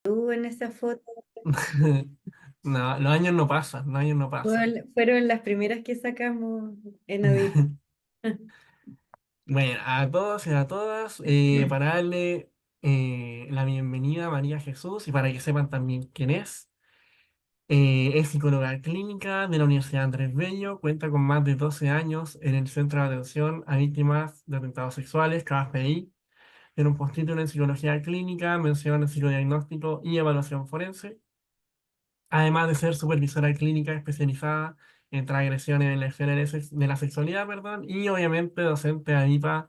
Tú en esa foto No, los años no pasan, los años no pasan. fueron las primeras que sacamos en Audit. Bueno, a todos y a todas, para darle la bienvenida a María Jesús y para que sepan también quién es psicóloga clínica de la Universidad Andrés Bello, cuenta con más de 12 años en el Centro de Atención a Víctimas de Atentados Sexuales, CAPI, tiene un postítulo en Psicología Clínica, mención en Psicodiagnóstico y Evaluación Forense, además de ser supervisora clínica especializada en transgresiones en la esfera de la sexualidad, perdón, y obviamente docente AIPA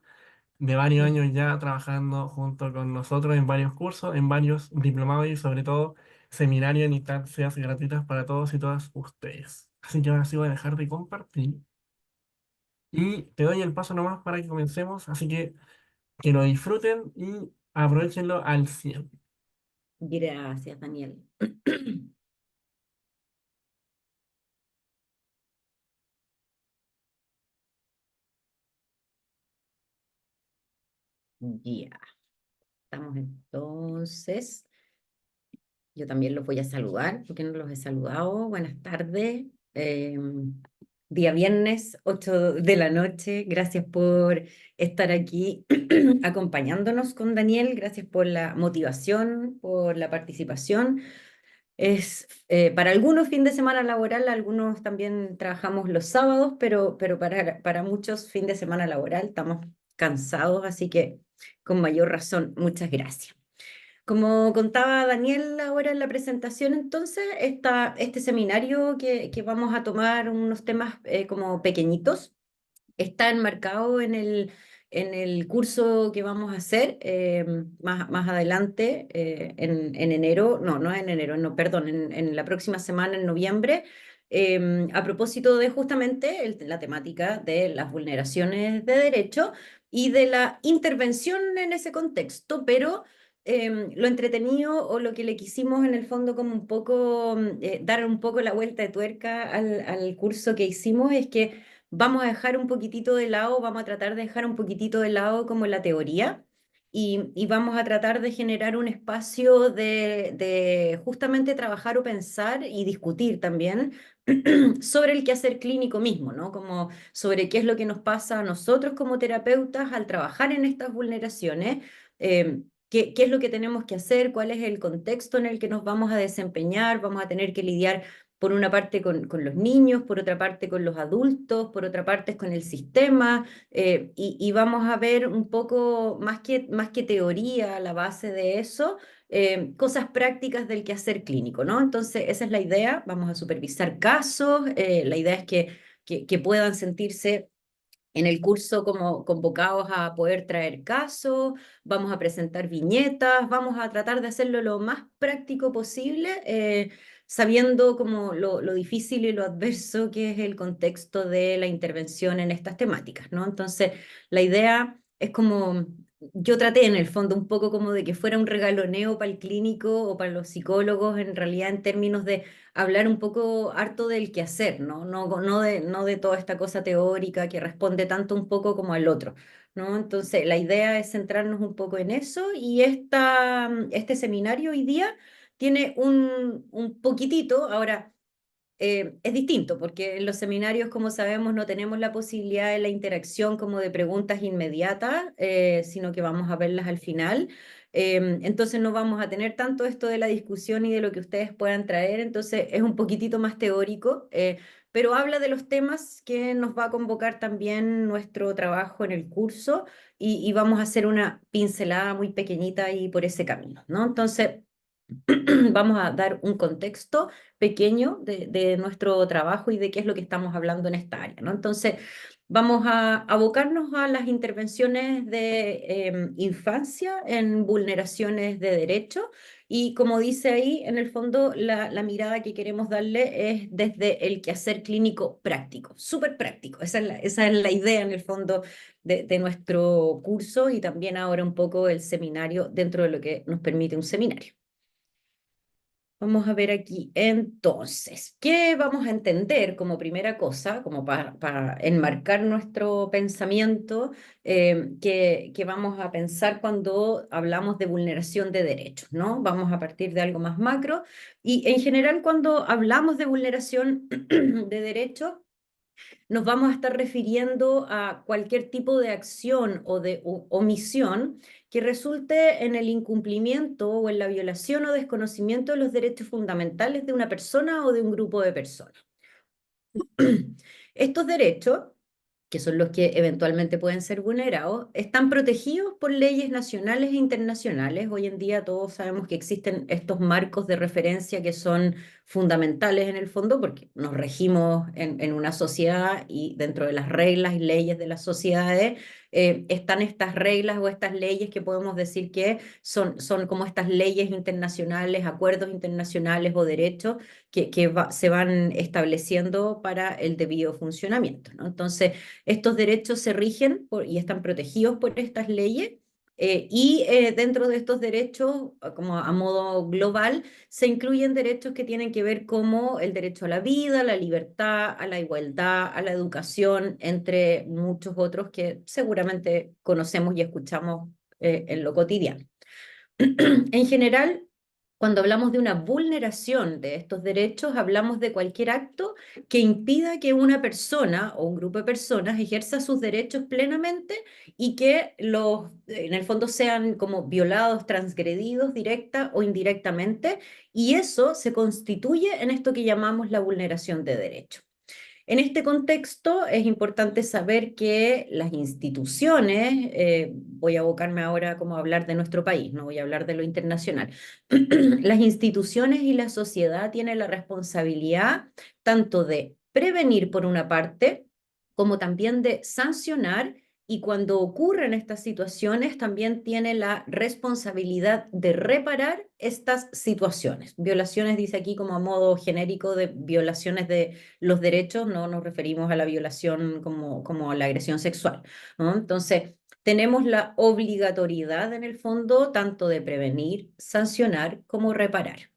de varios años ya trabajando junto con nosotros en varios cursos, en varios diplomados y sobre todo seminarios en instancias gratuitas para todos y todas ustedes. Así que ahora sí voy a dejar de compartir y te doy el paso nomás para que comencemos, así que lo disfruten y aprovechenlo al 100. Gracias, Daniel. Ya, estamos entonces. Yo también los voy a saludar, porque no los he saludado. Buenas tardes. Día viernes, 8 de la noche. Gracias por estar aquí acompañándonos con Daniel. Gracias por la motivación, por la participación. Es para algunos fin de semana laboral, algunos también trabajamos los sábados, pero para muchos fin de semana laboral estamos cansados, así que con mayor razón, muchas gracias. Como contaba Daniel ahora en la presentación, entonces, este seminario que vamos a tomar unos temas como pequeñitos, está enmarcado en el curso que vamos a hacer más adelante, en enero, no en enero, no, perdón, en la próxima semana, en noviembre, a propósito de justamente la temática de las vulneraciones de derecho y de la intervención en ese contexto, pero lo entretenido o lo que le quisimos en el fondo como un poco, dar un poco la vuelta de tuerca al curso que hicimos es que vamos a dejar un poquitito de lado, vamos a tratar de dejar un poquitito de lado como la teoría y vamos a tratar de generar un espacio de justamente trabajar o pensar y discutir también sobre el quehacer clínico mismo, ¿no? Como sobre qué es lo que nos pasa a nosotros como terapeutas al trabajar en estas vulneraciones. ¿Qué es lo que tenemos que hacer? ¿Cuál es el contexto en el que nos vamos a desempeñar? Vamos a tener que lidiar por una parte con los niños, por otra parte con los adultos, por otra parte con el sistema, y vamos a ver un poco más que teoría a la base de eso, cosas prácticas del quehacer clínico, ¿no? Entonces, esa es la idea, vamos a supervisar casos, la idea es que puedan sentirse en el curso como convocados a poder traer casos, vamos a presentar viñetas, vamos a tratar de hacerlo lo más práctico posible, sabiendo como lo difícil y lo adverso que es el contexto de la intervención en estas temáticas, ¿no? Entonces, la idea es como, yo traté en el fondo un poco como de que fuera un regaloneo para el clínico o para los psicólogos, en realidad en términos de hablar un poco harto del quehacer, ¿no? No de toda esta cosa teórica que responde tanto un poco como al otro, ¿no? Entonces, la idea es centrarnos un poco en eso y este seminario hoy día tiene un poquitito, ahora, es distinto, porque en los seminarios, como sabemos, no tenemos la posibilidad de la interacción como de preguntas inmediatas, sino que vamos a verlas al final. Entonces no vamos a tener tanto esto de la discusión y de lo que ustedes puedan traer, entonces es un poquitito más teórico, pero habla de los temas que nos va a convocar también nuestro trabajo en el curso y vamos a hacer una pincelada muy pequeñita ahí por ese camino, ¿no? Entonces... Vamos a dar un contexto pequeño de nuestro trabajo y de qué es lo que estamos hablando en esta área, ¿no? Entonces, vamos a abocarnos a las intervenciones de infancia en vulneraciones de derechos y como dice ahí, en el fondo, la mirada que queremos darle es desde el quehacer clínico práctico, súper práctico. Esa es la idea en el fondo de nuestro curso y también ahora un poco el seminario dentro de lo que nos permite un seminario. Vamos a ver aquí entonces, ¿qué vamos a entender como primera cosa, como para enmarcar nuestro pensamiento, que vamos a pensar cuando hablamos de vulneración de derechos, ¿no? Vamos a partir de algo más macro y en general cuando hablamos de vulneración de derechos, nos vamos a estar refiriendo a cualquier tipo de acción o de omisión que resulte en el incumplimiento o en la violación o desconocimiento de los derechos fundamentales de una persona o de un grupo de personas. Estos derechos, que son los que eventualmente pueden ser vulnerados, están protegidos por leyes nacionales e internacionales. Hoy en día todos sabemos que existen estos marcos de referencia que son fundamentales en el fondo porque nos regimos en una sociedad y dentro de las reglas y leyes de las sociedades están estas reglas o estas leyes que podemos decir que son como estas leyes internacionales, acuerdos internacionales o derechos que se van estableciendo para el debido funcionamiento, ¿no? Entonces, estos derechos se rigen y están protegidos por estas leyes. Dentro de estos derechos, como a modo global, se incluyen derechos que tienen que ver como el derecho a la vida, a la libertad, a la igualdad, a la educación, entre muchos otros que seguramente conocemos y escuchamos en lo cotidiano. En general, cuando hablamos de una vulneración de estos derechos, hablamos de cualquier acto que impida que una persona o un grupo de personas ejerza sus derechos plenamente y que en el fondo sean como violados, transgredidos directa o indirectamente, y eso se constituye en esto que llamamos la vulneración de derechos. En este contexto es importante saber que las instituciones, voy a abocarme ahora como a hablar de nuestro país, no voy a hablar de lo internacional, las instituciones y la sociedad tienen la responsabilidad tanto de prevenir por una parte, como también de sancionar y cuando ocurren estas situaciones también tiene la responsabilidad de reparar estas situaciones. Violaciones dice aquí como a modo genérico de violaciones de los derechos, no nos referimos a la violación como a la agresión sexual, ¿no? Entonces, tenemos la obligatoriedad en el fondo tanto de prevenir, sancionar como reparar.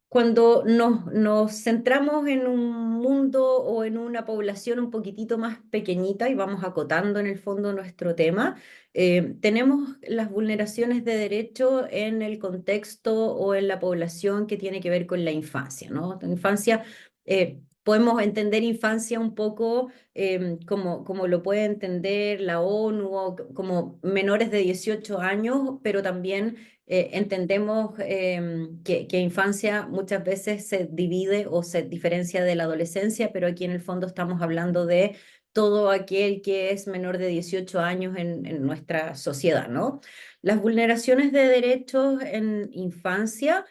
Cuando nos centramos en un mundo o en una población un poquitito más pequeñita y vamos acotando en el fondo nuestro tema, tenemos las vulneraciones de derecho en el contexto o en la población que tiene que ver con la infancia, ¿no? La infancia, podemos entender infancia un poco como lo puede entender la ONU o como menores de 18 años, pero también entendemos que infancia muchas veces se divide o se diferencia de la adolescencia, pero aquí en el fondo estamos hablando de todo aquel que es menor de 18 años en nuestra sociedad, ¿no? Las vulneraciones de derechos en infancia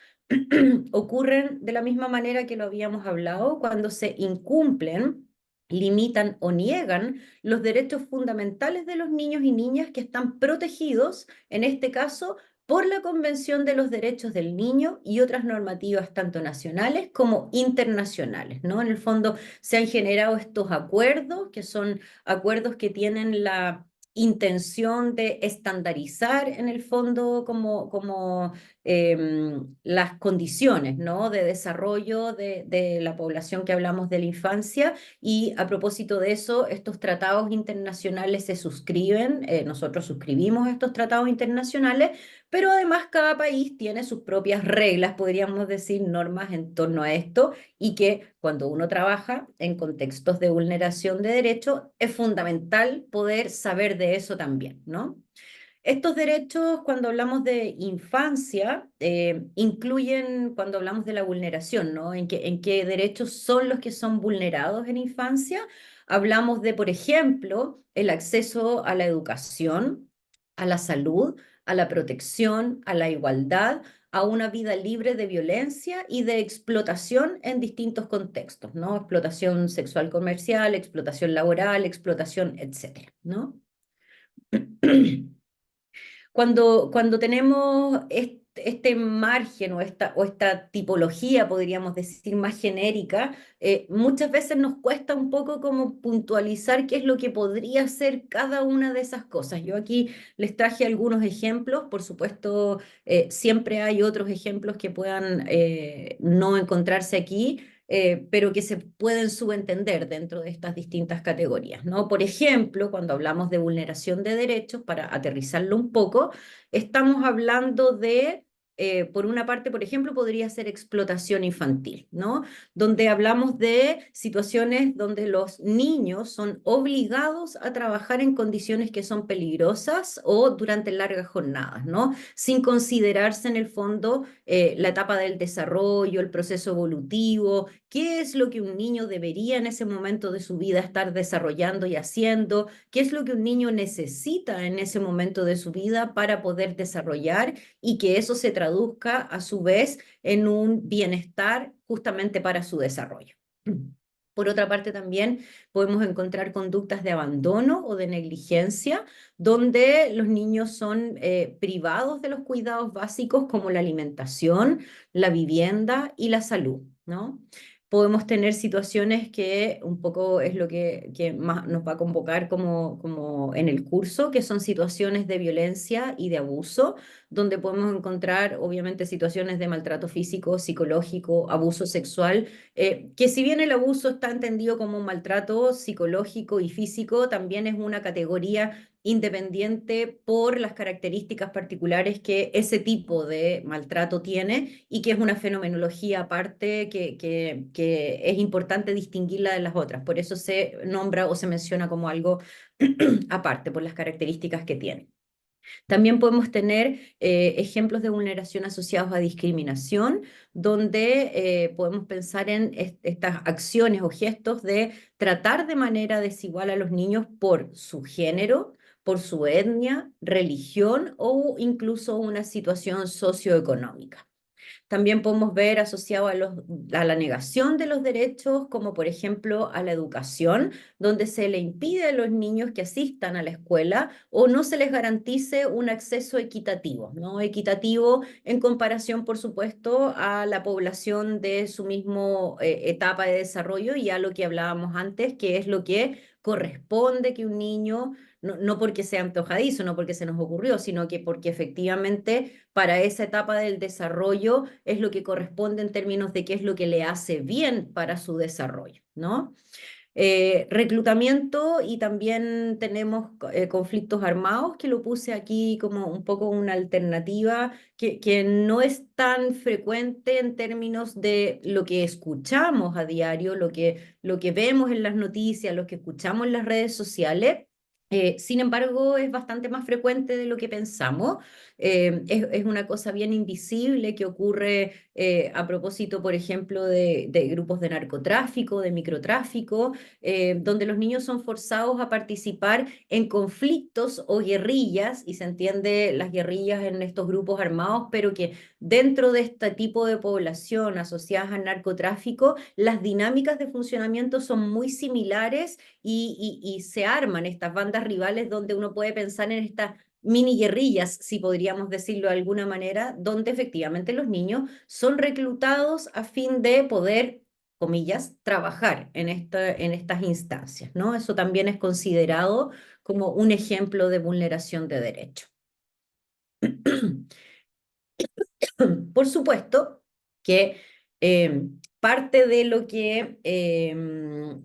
ocurren de la misma manera que lo habíamos hablado cuando se incumplen, limitan o niegan los derechos fundamentales de los niños y niñas que están protegidos, en este caso, por la Convención de los Derechos del Niño y otras normativas tanto nacionales como internacionales, ¿no? En el fondo se han generado estos acuerdos, que son acuerdos que tienen la intención de estandarizar en el fondo las condiciones, ¿no? De desarrollo de la población que hablamos de la infancia y a propósito de eso, estos tratados internacionales se suscriben, nosotros suscribimos estos tratados internacionales, pero además cada país tiene sus propias reglas, podríamos decir, normas en torno a esto, y que cuando uno trabaja en contextos de vulneración de derechos, es fundamental poder saber de eso también, ¿no? Estos derechos, cuando hablamos de infancia, incluyen, cuando hablamos de la vulneración, ¿no? ¿En qué derechos son los que son vulnerados en infancia? Hablamos de, por ejemplo, el acceso a la educación, a la salud, a la protección, a la igualdad, a una vida libre de violencia y de explotación en distintos contextos, ¿no? Explotación sexual comercial, explotación laboral, explotación, etcétera, ¿no? Cuando tenemos este margen o esta tipología, podríamos decir, más genérica, muchas veces nos cuesta un poco como puntualizar qué es lo que podría ser cada una de esas cosas. Yo aquí les traje algunos ejemplos, por supuesto, siempre hay otros ejemplos que puedan no encontrarse aquí. Pero que se pueden subentender dentro de estas distintas categorías, ¿no? Por ejemplo, cuando hablamos de vulneración de derechos, para aterrizarlo un poco, estamos hablando de por una parte, por ejemplo, podría ser explotación infantil, ¿no? Donde hablamos de situaciones donde los niños son obligados a trabajar en condiciones que son peligrosas o durante largas jornadas, ¿no? Sin considerarse en el fondo la etapa del desarrollo, el proceso evolutivo, qué es lo que un niño debería en ese momento de su vida estar desarrollando y haciendo, qué es lo que un niño necesita en ese momento de su vida para poder desarrollar y que eso se traduzca a su vez en un bienestar justamente para su desarrollo. Por otra parte, también podemos encontrar conductas de abandono o de negligencia, donde los niños son privados de los cuidados básicos como la alimentación, la vivienda y la salud, ¿no? Podemos tener situaciones que un poco es lo que más nos va a convocar como en el curso, que son situaciones de violencia y de abuso, donde podemos encontrar obviamente situaciones de maltrato físico, psicológico, abuso sexual, que si bien el abuso está entendido como un maltrato psicológico y físico, también es una categoría independiente por las características particulares que ese tipo de maltrato tiene y que es una fenomenología aparte que es importante distinguirla de las otras. Por eso se nombra o se menciona como algo aparte, por las características que tiene. También podemos tener ejemplos de vulneración asociados a discriminación, donde podemos pensar en estas acciones o gestos de tratar de manera desigual a los niños por su género, por su etnia, religión o incluso una situación socioeconómica. También podemos ver asociado a la negación de los derechos, como por ejemplo a la educación, donde se le impide a los niños que asistan a la escuela o no se les garantice un acceso equitativo, ¿no? Equitativo en comparación, por supuesto, a la población de su mismo etapa de desarrollo y a lo que hablábamos antes, que es lo que corresponde que un niño, no porque sea antojadizo, no porque se nos ocurrió, sino que porque efectivamente para esa etapa del desarrollo es lo que corresponde en términos de qué es lo que le hace bien para su desarrollo, ¿no? Reclutamiento y también tenemos conflictos armados, que lo puse aquí como un poco una alternativa que no es tan frecuente en términos de lo que escuchamos a diario, lo que vemos en las noticias, lo que escuchamos en las redes sociales. Sin embargo, es bastante más frecuente de lo que pensamos. Es una cosa bien invisible que ocurre a propósito, por ejemplo, de grupos de narcotráfico, de microtráfico, donde los niños son forzados a participar en conflictos o guerrillas, y se entiende las guerrillas en estos grupos armados, pero que dentro de este tipo de población asociadas al narcotráfico, las dinámicas de funcionamiento son muy similares y se arman estas bandas rivales donde uno puede pensar en estas mini guerrillas, si podríamos decirlo de alguna manera, donde efectivamente los niños son reclutados a fin de poder, comillas, trabajar en estas instancias, ¿no? Eso también es considerado como un ejemplo de vulneración de derecho. Por supuesto que parte de lo que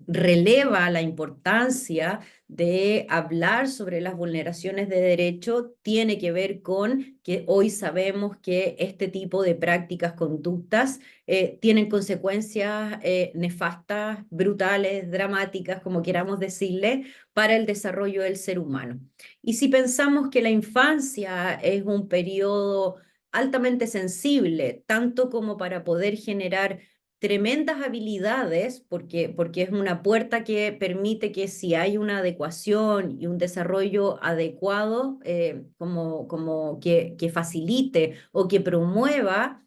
releva la importancia de hablar sobre las vulneraciones de derecho tiene que ver con que hoy sabemos que este tipo de prácticas, conductas, tienen consecuencias nefastas, brutales, dramáticas, como queramos decirle, para el desarrollo del ser humano. Y si pensamos que la infancia es un periodo altamente sensible, tanto como para poder generar tremendas habilidades, porque es una puerta que permite que si hay una adecuación y un desarrollo adecuado, como que facilite o que promueva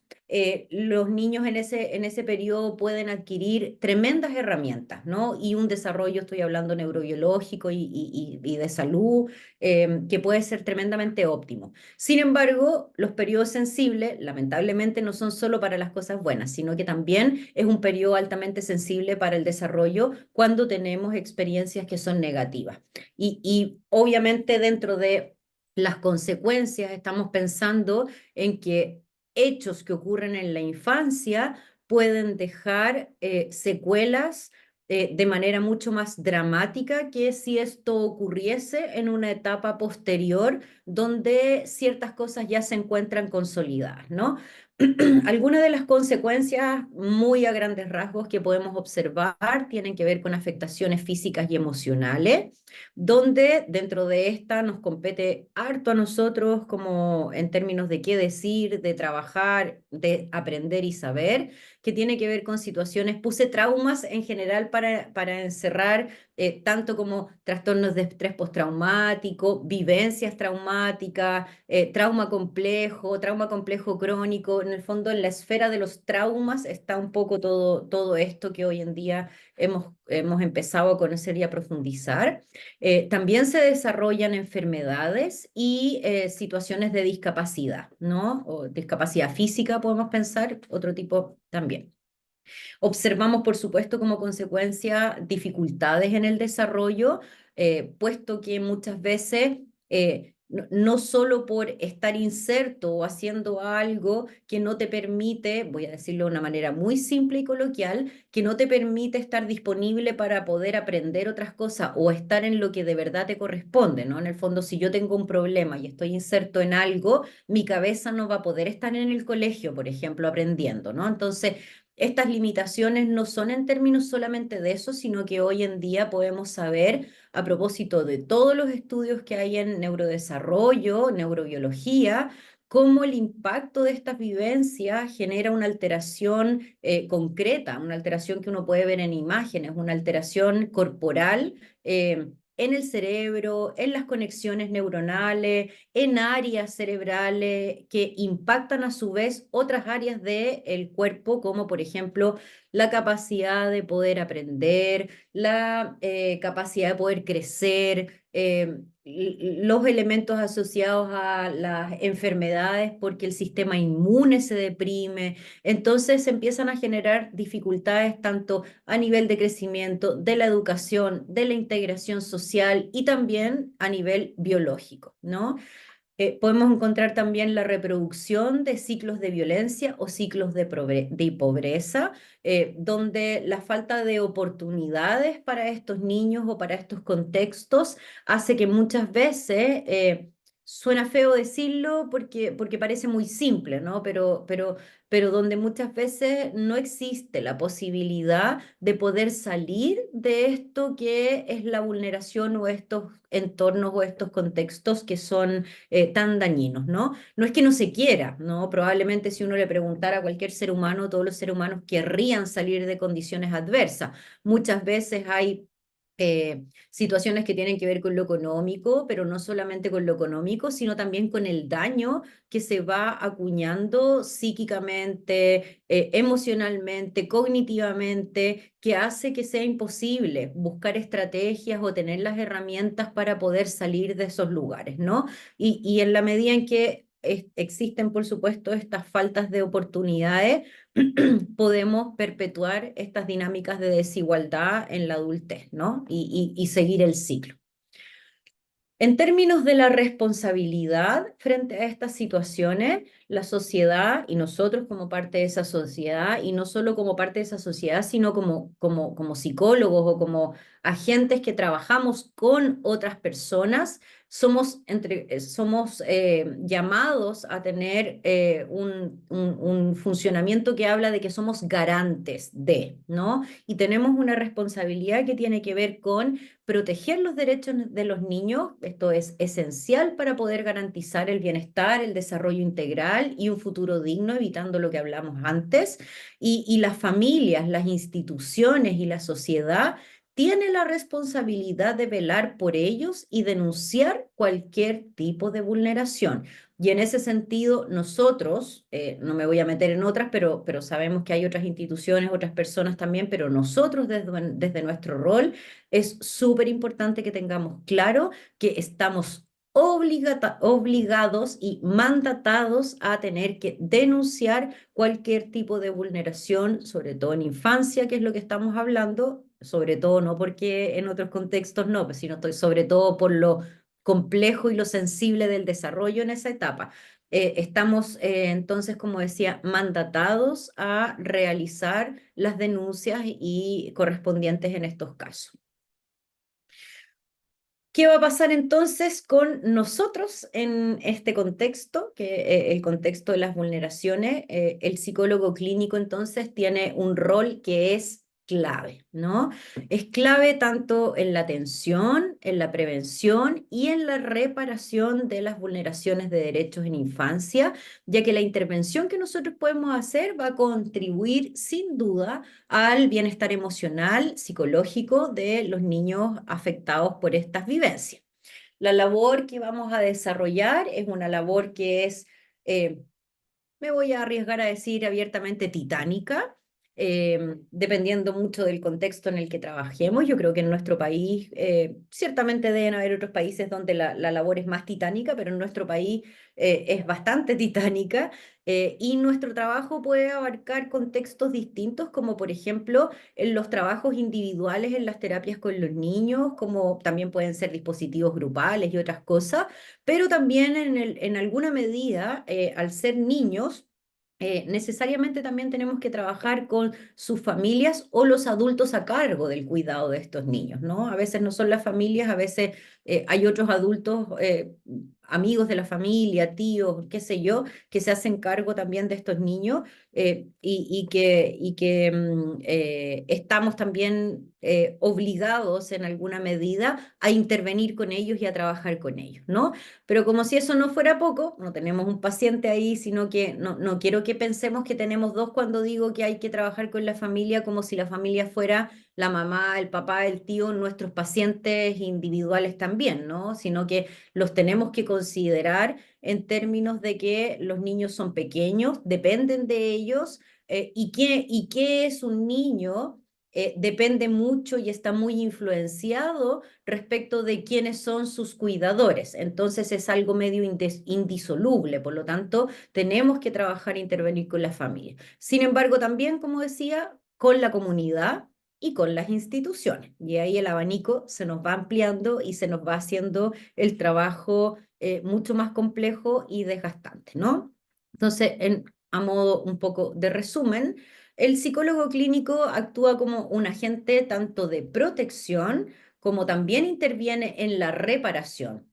los niños en ese periodo pueden adquirir tremendas herramientas, ¿no? Y un desarrollo, estoy hablando neurobiológico y de salud, que puede ser tremendamente óptimo. Sin embargo, los periodos sensibles, lamentablemente, no son solo para las cosas buenas, sino que también es un periodo altamente sensible para el desarrollo cuando tenemos experiencias que son negativas. Y obviamente dentro de las consecuencias estamos pensando en que hechos que ocurren en la infancia pueden dejar secuelas de manera mucho más dramática que si esto ocurriese en una etapa posterior donde ciertas cosas ya se encuentran consolidadas, ¿no? Algunas de las consecuencias muy a grandes rasgos que podemos observar tienen que ver con afectaciones físicas y emocionales, donde dentro de esta nos compete harto a nosotros como en términos de qué decir, de trabajar, de aprender y saber, que tiene que ver con situaciones, puse traumas en general para encerrar tanto como trastornos de estrés postraumático, vivencias traumáticas, trauma complejo crónico. En el fondo, en la esfera de los traumas está un poco todo esto que hoy en día hemos empezado a conocer y a profundizar. También se desarrollan enfermedades y situaciones de discapacidad, ¿no? O discapacidad física, podemos pensar, otro tipo también. Observamos, por supuesto, como consecuencia dificultades en el desarrollo, puesto que muchas veces no solo por estar inserto o haciendo algo que no te permite, voy a decirlo de una manera muy simple y coloquial, que no te permite estar disponible para poder aprender otras cosas o estar en lo que de verdad te corresponde, ¿no? En el fondo, si yo tengo un problema y estoy inserto en algo, mi cabeza no va a poder estar en el colegio, por ejemplo, aprendiendo, ¿no? Entonces, estas limitaciones no son en términos solamente de eso, sino que hoy en día podemos saber, a propósito de todos los estudios que hay en neurodesarrollo, neurobiología, cómo el impacto de estas vivencias genera una alteración concreta, una alteración que uno puede ver en imágenes, una alteración corporal. En el cerebro, en las conexiones neuronales, en áreas cerebrales que impactan a su vez otras áreas del cuerpo, como por ejemplo la capacidad de poder aprender, la capacidad de poder crecer, los elementos asociados a las enfermedades porque el sistema inmune se deprime. Entonces se empiezan a generar dificultades tanto a nivel de crecimiento, de la educación, de la integración social y también a nivel biológico, ¿no? Podemos encontrar también la reproducción de ciclos de violencia o ciclos de pobreza, donde la falta de oportunidades para estos niños o para estos contextos hace que muchas veces, suena feo decirlo porque parece muy simple, ¿no? Pero donde muchas veces no existe la posibilidad de poder salir de esto que es la vulneración o estos entornos o estos contextos que son tan dañinos, ¿no? No es que no se quiera, ¿no? Probablemente si uno le preguntara a cualquier ser humano, todos los seres humanos querrían salir de condiciones adversas. Muchas veces hay situaciones que tienen que ver con lo económico, pero no solamente con lo económico, sino también con el daño que se va acuñando psíquicamente, emocionalmente, cognitivamente, que hace que sea imposible buscar estrategias o tener las herramientas para poder salir de esos lugares, ¿no? Y en la medida en que existen, por supuesto, estas faltas de oportunidades, podemos perpetuar estas dinámicas de desigualdad en la adultez, ¿no? Y seguir el ciclo. En términos de la responsabilidad frente a estas situaciones, la sociedad y nosotros como parte de esa sociedad, y no solo como parte de esa sociedad, sino como psicólogos o como agentes que trabajamos con otras personas, somos llamados a tener un funcionamiento que habla de que somos garantes de, ¿no? Y tenemos una responsabilidad que tiene que ver con proteger los derechos de los niños. Esto es esencial para poder garantizar el bienestar, el desarrollo integral y un futuro digno, evitando lo que hablamos antes. Y las familias, las instituciones y la sociedad tienen la responsabilidad de velar por ellos y denunciar cualquier tipo de vulneración. Y en ese sentido, nosotros, no me voy a meter en otras, pero sabemos que hay otras instituciones, otras personas también, pero nosotros desde nuestro rol es súper importante que tengamos claro que estamos obligados y mandatados a tener que denunciar cualquier tipo de vulneración, sobre todo en infancia, que es lo que estamos hablando, sobre todo no porque en otros contextos no, pues, sino estoy sobre todo por lo complejo y lo sensible del desarrollo en esa etapa. Estamos entonces, como decía, mandatados a realizar las denuncias y correspondientes en estos casos. ¿Qué va a pasar entonces con nosotros en este contexto, que el contexto de las vulneraciones? El psicólogo clínico entonces tiene un rol que es clave, ¿no? Es clave tanto en la atención, en la prevención y en la reparación de las vulneraciones de derechos en infancia, ya que la intervención que nosotros podemos hacer va a contribuir sin duda al bienestar emocional, psicológico de los niños afectados por estas vivencias. La labor que vamos a desarrollar es una labor que es, me voy a arriesgar a decir abiertamente titánica, dependiendo mucho del contexto en el que trabajemos. Yo creo que en nuestro país, ciertamente deben haber otros países donde la labor es más titánica, pero en nuestro país es bastante titánica, y nuestro trabajo puede abarcar contextos distintos, como por ejemplo en los trabajos individuales, en las terapias con los niños, como también pueden ser dispositivos grupales y otras cosas, pero también en alguna medida, al ser niños, necesariamente también tenemos que trabajar con sus familias o los adultos a cargo del cuidado de estos niños, ¿no? A veces no son las familias, a veces hay otros adultos, amigos de la familia, tíos, qué sé yo, que se hacen cargo también de estos niños, y que estamos también obligados en alguna medida a intervenir con ellos y a trabajar con ellos, ¿no? Pero como si eso no fuera poco, no tenemos un paciente ahí, sino que no quiero que pensemos que tenemos dos cuando digo que hay que trabajar con la familia como si la familia fuera la mamá, el papá, el tío, nuestros pacientes individuales también, ¿no? Sino que los tenemos que considerar en términos de que los niños son pequeños, dependen de ellos, y qué es un niño. Depende mucho y está muy influenciado respecto de quiénes son sus cuidadores. Entonces es algo medio indisoluble, por lo tanto, tenemos que trabajar e intervenir con la familia. Sin embargo, también, como decía, con la comunidad y con las instituciones. Y ahí el abanico se nos va ampliando y se nos va haciendo el trabajo mucho más complejo y desgastante, ¿no? Entonces, a modo un poco de resumen, el psicólogo clínico actúa como un agente tanto de protección como también interviene en la reparación.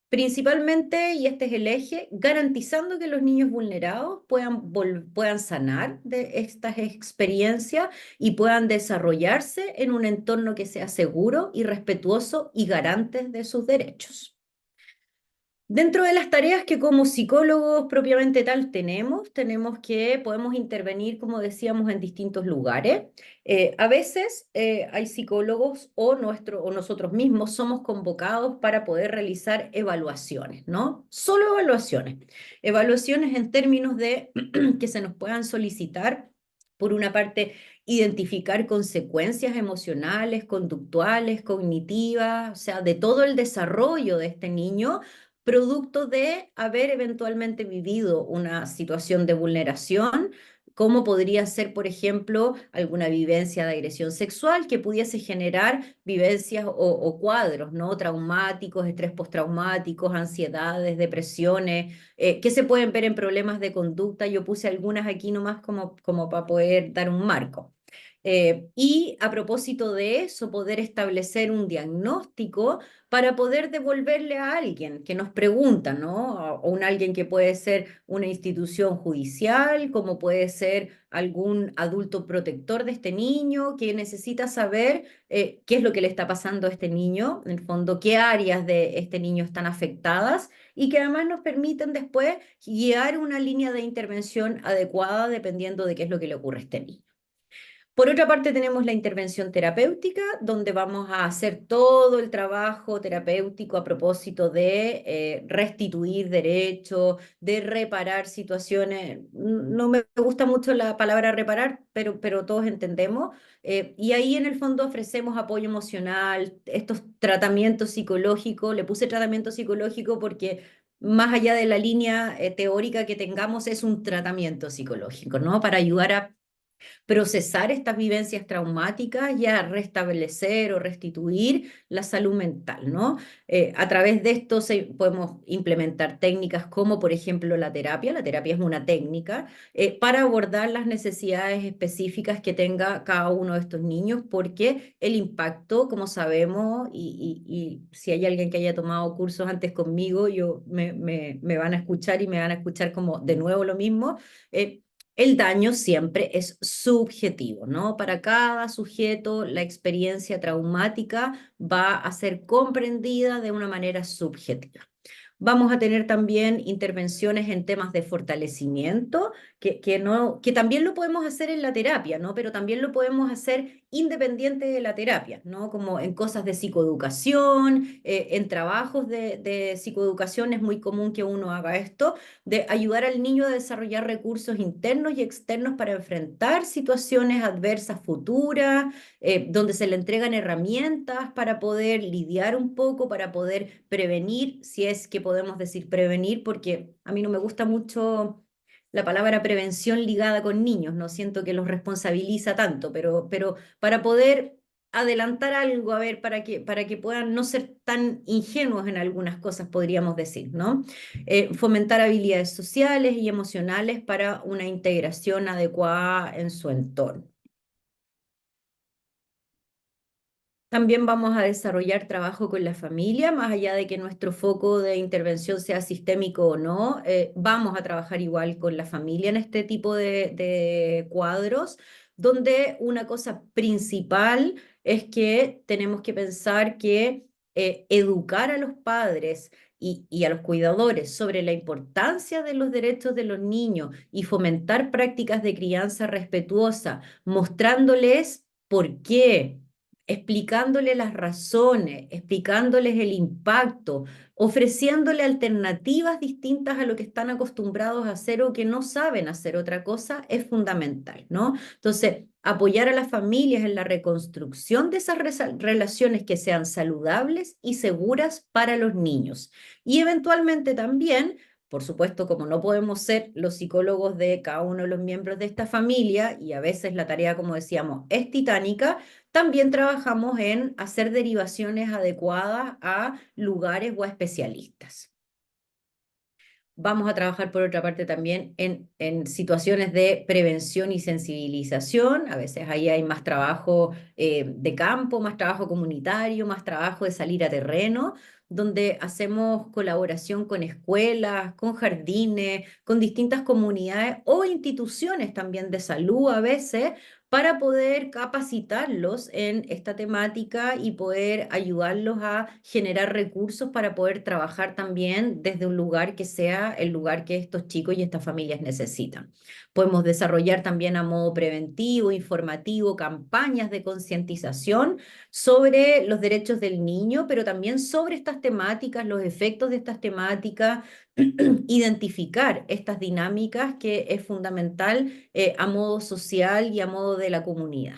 Principalmente, y este es el eje, garantizando que los niños vulnerados puedan sanar de estas experiencias y puedan desarrollarse en un entorno que sea seguro y respetuoso y garante de sus derechos. Dentro de las tareas que como psicólogos propiamente tal tenemos que podemos intervenir, como decíamos, en distintos lugares. A veces hay psicólogos o nosotros mismos somos convocados para poder realizar evaluaciones, ¿no? Solo evaluaciones. Evaluaciones en términos de que se nos puedan solicitar, por una parte, identificar consecuencias emocionales, conductuales, cognitivas, o sea, de todo el desarrollo de este niño producto de haber eventualmente vivido una situación de vulneración, como podría ser, por ejemplo, alguna vivencia de agresión sexual que pudiese generar vivencias o cuadros, ¿no? Traumáticos, estrés postraumáticos, ansiedades, depresiones, que se pueden ver en problemas de conducta. Yo puse algunas aquí nomás como para poder dar un marco. Y a propósito de eso, poder establecer un diagnóstico para poder devolverle a alguien que nos pregunta, ¿no? O un alguien que puede ser una institución judicial, como puede ser algún adulto protector de este niño que necesita saber qué es lo que le está pasando a este niño, en el fondo, qué áreas de este niño están afectadas y que además nos permiten después guiar una línea de intervención adecuada dependiendo de qué es lo que le ocurre a este niño. Por otra parte, tenemos la intervención terapéutica, donde vamos a hacer todo el trabajo terapéutico a propósito de restituir derechos, de reparar situaciones. No me gusta mucho la palabra reparar, pero todos entendemos. Y ahí en el fondo ofrecemos apoyo emocional, estos tratamientos psicológicos. Le puse tratamiento psicológico porque más allá de la línea teórica que tengamos, es un tratamiento psicológico, ¿no? Para ayudar a procesar estas vivencias traumáticas y a restablecer o restituir la salud mental, ¿no? A través de esto podemos implementar técnicas como, por ejemplo, la terapia es una técnica para abordar las necesidades específicas que tenga cada uno de estos niños, porque el impacto, como sabemos, y si hay alguien que haya tomado cursos antes conmigo, me van a escuchar y me van a escuchar como de nuevo lo mismo. El daño siempre es subjetivo, ¿no? Para cada sujeto, la experiencia traumática va a ser comprendida de una manera subjetiva. Vamos a tener también intervenciones en temas de fortalecimiento, que también lo podemos hacer en la terapia, ¿no? Pero también lo podemos hacer independiente de la terapia, ¿no? Como en cosas de psicoeducación, en trabajos de psicoeducación es muy común que uno haga esto, de ayudar al niño a desarrollar recursos internos y externos para enfrentar situaciones adversas futuras, donde se le entregan herramientas para poder lidiar un poco, para poder prevenir, si es que podemos decir prevenir, porque a mí no me gusta mucho la palabra prevención ligada con niños, no siento que los responsabiliza tanto, pero para poder adelantar algo, a ver, para que puedan no ser tan ingenuos en algunas cosas, podríamos decir, ¿no? Fomentar habilidades sociales y emocionales para una integración adecuada en su entorno. También vamos a desarrollar trabajo con la familia, más allá de que nuestro foco de intervención sea sistémico o no, vamos a trabajar igual con la familia en este tipo de cuadros, donde una cosa principal es que tenemos que pensar que educar a los padres y a los cuidadores sobre la importancia de los derechos de los niños y fomentar prácticas de crianza respetuosa, mostrándoles por qué, explicándole las razones, explicándoles el impacto, ofreciéndole alternativas distintas a lo que están acostumbrados a hacer o que no saben hacer otra cosa, es fundamental, ¿no? Entonces, apoyar a las familias en la reconstrucción de esas relaciones que sean saludables y seguras para los niños. Y eventualmente también, por supuesto, como no podemos ser los psicólogos de cada uno de los miembros de esta familia, y a veces la tarea, como decíamos, es titánica, también trabajamos en hacer derivaciones adecuadas a lugares o a especialistas. Vamos a trabajar por otra parte también en situaciones de prevención y sensibilización. A veces ahí hay más trabajo de campo, más trabajo comunitario, más trabajo de salir a terreno, donde hacemos colaboración con escuelas, con jardines, con distintas comunidades o instituciones también de salud a veces, para poder capacitarlos en esta temática y poder ayudarlos a generar recursos para poder trabajar también desde un lugar que sea el lugar que estos chicos y estas familias necesitan. Podemos desarrollar también a modo preventivo, informativo, campañas de concientización sobre los derechos del niño, pero también sobre estas temáticas, los efectos de estas temáticas, identificar estas dinámicas que es fundamental a modo social y a modo de la comunidad.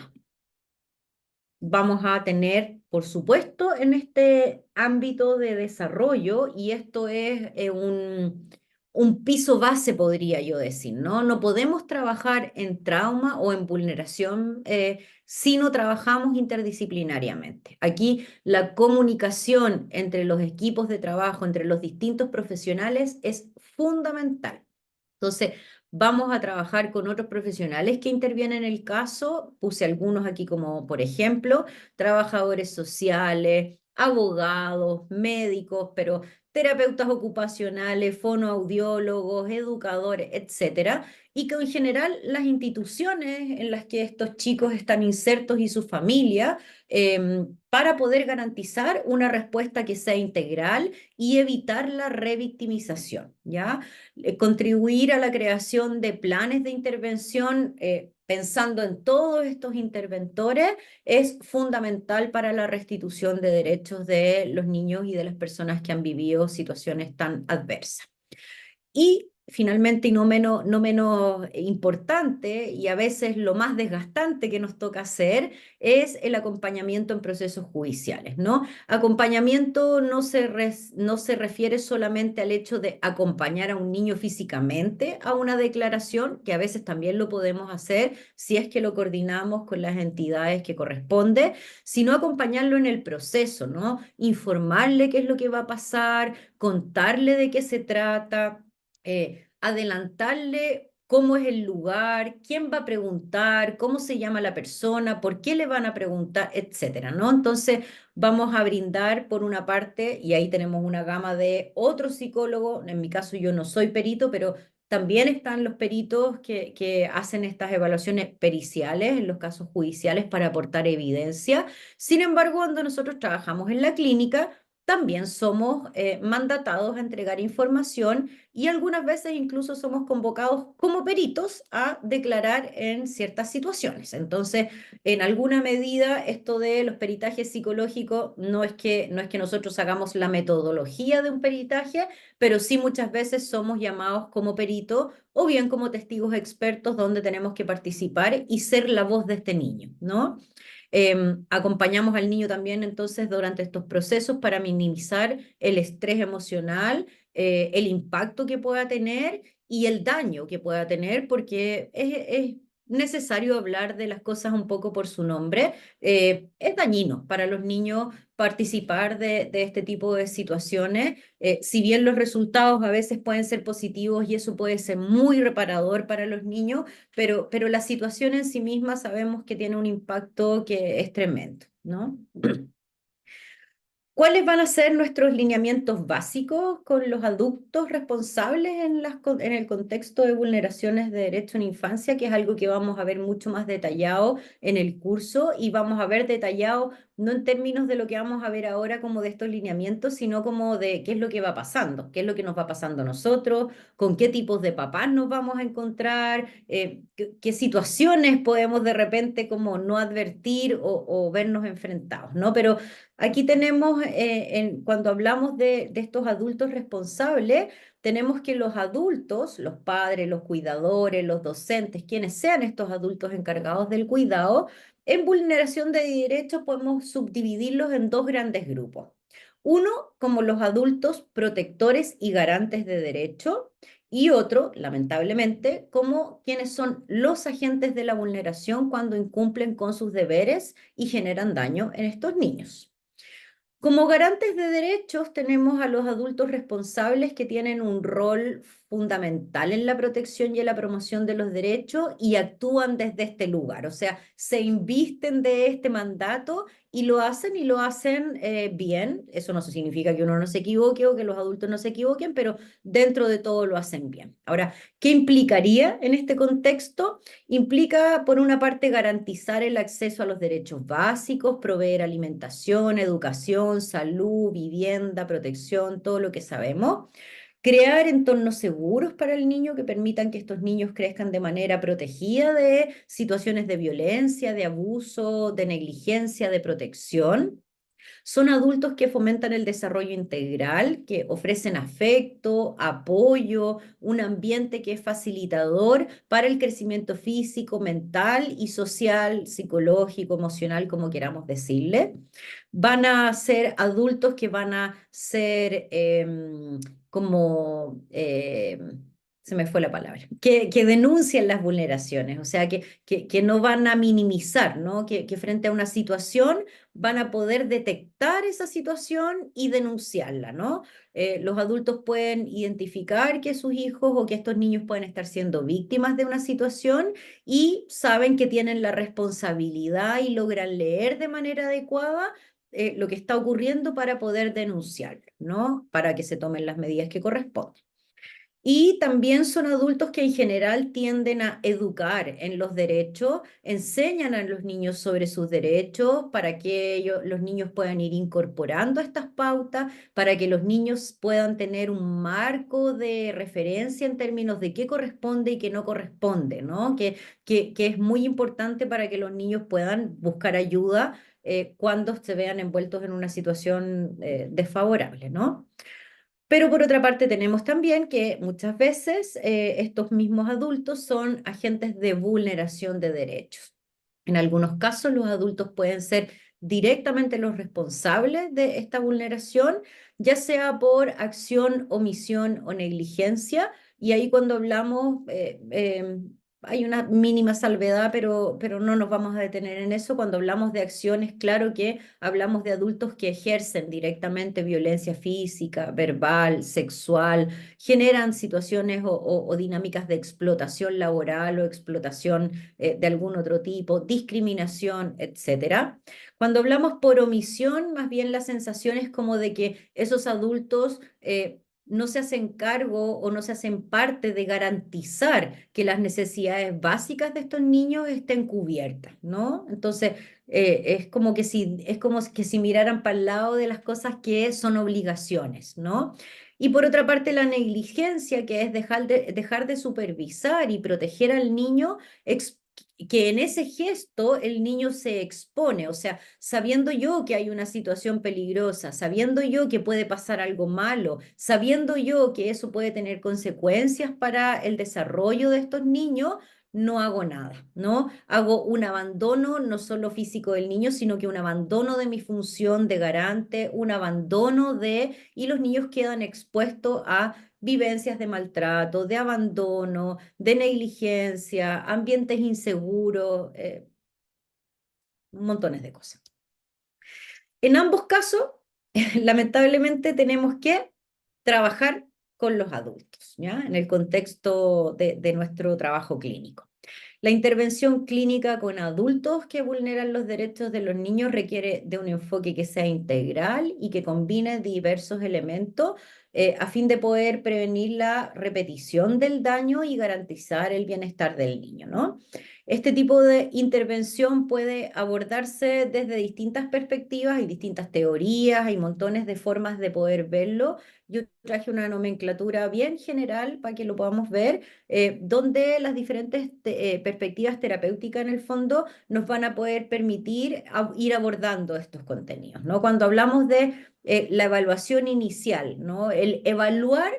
Vamos a tener, por supuesto, en este ámbito de desarrollo, y esto es un piso base, podría yo decir, ¿no? No podemos trabajar en trauma o en vulneración si no trabajamos interdisciplinariamente. Aquí la comunicación entre los equipos de trabajo, entre los distintos profesionales, es fundamental. Entonces, vamos a trabajar con otros profesionales que intervienen en el caso. Puse algunos aquí como, por ejemplo, trabajadores sociales, abogados, médicos, pero terapeutas ocupacionales, fonoaudiólogos, educadores, etcétera, y que en general las instituciones en las que estos chicos están insertos y su familia, para poder garantizar una respuesta que sea integral y evitar la revictimización, ¿ya? Contribuir a la creación de planes de intervención pensando en todos estos interventores, es fundamental para la restitución de derechos de los niños y de las personas que han vivido situaciones tan adversas. Y finalmente, y no menos importante, y a veces lo más desgastante que nos toca hacer, es el acompañamiento en procesos judiciales, ¿no? Acompañamiento no se refiere solamente al hecho de acompañar a un niño físicamente a una declaración, que a veces también lo podemos hacer si es que lo coordinamos con las entidades que corresponde, sino acompañarlo en el proceso, ¿no? Informarle qué es lo que va a pasar, contarle de qué se trata, adelantarle cómo es el lugar, quién va a preguntar, cómo se llama la persona, por qué le van a preguntar, etcétera, ¿no? Entonces vamos a brindar por una parte, y ahí tenemos una gama de otros psicólogos, en mi caso yo no soy perito, pero también están los peritos que hacen estas evaluaciones periciales en los casos judiciales para aportar evidencia. Sin embargo, cuando nosotros trabajamos en la clínica, también somos mandatados a entregar información y algunas veces incluso somos convocados como peritos a declarar en ciertas situaciones. Entonces, en alguna medida, esto de los peritajes psicológicos no es que nosotros hagamos la metodología de un peritaje, pero sí muchas veces somos llamados como peritos o bien como testigos expertos donde tenemos que participar y ser la voz de este niño, ¿no? Acompañamos al niño también entonces durante estos procesos para minimizar el estrés emocional, el impacto que pueda tener y el daño que pueda tener, porque es necesario hablar de las cosas un poco por su nombre. Es dañino para los niños participar de este tipo de situaciones. Si bien los resultados a veces pueden ser positivos y eso puede ser muy reparador para los niños, pero la situación en sí misma sabemos que tiene un impacto que es tremendo, ¿no? ¿Cuáles van a ser nuestros lineamientos básicos con los adultos responsables en el contexto de vulneraciones de derecho en infancia? Que es algo que vamos a ver mucho más detallado en el curso y vamos a ver detallado no en términos de lo que vamos a ver ahora como de estos lineamientos, sino como de qué es lo que va pasando, qué es lo que nos va pasando a nosotros, con qué tipos de papás nos vamos a encontrar, qué situaciones podemos de repente como no advertir o vernos enfrentados, ¿no? Pero aquí tenemos, cuando hablamos de estos adultos responsables, tenemos que los adultos, los padres, los cuidadores, los docentes, quienes sean estos adultos encargados del cuidado, en vulneración de derechos podemos subdividirlos en dos grandes grupos. Uno, como los adultos protectores y garantes de derecho, y otro, lamentablemente, como quienes son los agentes de la vulneración cuando incumplen con sus deberes y generan daño en estos niños. Como garantes de derechos tenemos a los adultos responsables que tienen un rol fundamental en la protección y en la promoción de los derechos y actúan desde este lugar, o sea, se invisten de este mandato y lo hacen bien. Eso no significa que uno no se equivoque o que los adultos no se equivoquen, pero dentro de todo lo hacen bien. Ahora, ¿qué implicaría en este contexto? Implica, por una parte, garantizar el acceso a los derechos básicos, proveer alimentación, educación, salud, vivienda, protección, todo lo que sabemos. Crear entornos seguros para el niño que permitan que estos niños crezcan de manera protegida de situaciones de violencia, de abuso, de negligencia, de protección. Son adultos que fomentan el desarrollo integral, que ofrecen afecto, apoyo, un ambiente que es facilitador para el crecimiento físico, mental y social, psicológico, emocional, como queramos decirle. Van a ser adultos que van a ser como... se me fue la palabra, que denuncian las vulneraciones, o sea, que no van a minimizar, ¿no? Que frente a una situación van a poder detectar esa situación y denunciarla, ¿no? Los adultos pueden identificar que sus hijos o que estos niños pueden estar siendo víctimas de una situación y saben que tienen la responsabilidad y logran leer de manera adecuada lo que está ocurriendo para poder denunciarlo, ¿no? Para que se tomen las medidas que corresponden. Y también son adultos que en general tienden a educar en los derechos, enseñan a los niños sobre sus derechos para que los niños puedan ir incorporando estas pautas, para que los niños puedan tener un marco de referencia en términos de qué corresponde y qué no corresponde, ¿no? Que es muy importante para que los niños puedan buscar ayuda cuando se vean envueltos en una situación desfavorable, ¿no? Pero por otra parte tenemos también que muchas veces estos mismos adultos son agentes de vulneración de derechos. En algunos casos los adultos pueden ser directamente los responsables de esta vulneración, ya sea por acción, omisión o negligencia. Y ahí cuando hablamos, hay una mínima salvedad, pero no nos vamos a detener en eso. Cuando hablamos de acciones, claro que hablamos de adultos que ejercen directamente violencia física, verbal, sexual, generan situaciones o dinámicas de explotación laboral o explotación de algún otro tipo, discriminación, etcétera. Cuando hablamos por omisión, más bien la sensación es como de que esos adultos no se hacen cargo o no se hacen parte de garantizar que las necesidades básicas de estos niños estén cubiertas, ¿no? Entonces, es como que si miraran para el lado de las cosas que son obligaciones, ¿no? Y por otra parte, la negligencia, que es dejar de supervisar y proteger al niño, que en ese gesto el niño se expone, o sea, sabiendo yo que hay una situación peligrosa, sabiendo yo que puede pasar algo malo, sabiendo yo que eso puede tener consecuencias para el desarrollo de estos niños, no hago nada, ¿no? Hago un abandono no solo físico del niño, sino que un abandono de mi función de garante, un abandono y los niños quedan expuestos a vivencias de maltrato, de abandono, de negligencia, ambientes inseguros, montones de cosas. En ambos casos, lamentablemente, tenemos que trabajar con los adultos, ¿ya? En el contexto de nuestro trabajo clínico. La intervención clínica con adultos que vulneran los derechos de los niños requiere de un enfoque que sea integral y que combine diversos elementos a fin de poder prevenir la repetición del daño y garantizar el bienestar del niño, ¿no? Este tipo de intervención puede abordarse desde distintas perspectivas, hay distintas teorías, hay montones de formas de poder verlo. Yo traje una nomenclatura bien general para que lo podamos ver, donde las diferentes perspectivas terapéuticas en el fondo nos van a poder permitir ir abordando estos contenidos, ¿no? Cuando hablamos de la evaluación inicial, ¿no? El evaluar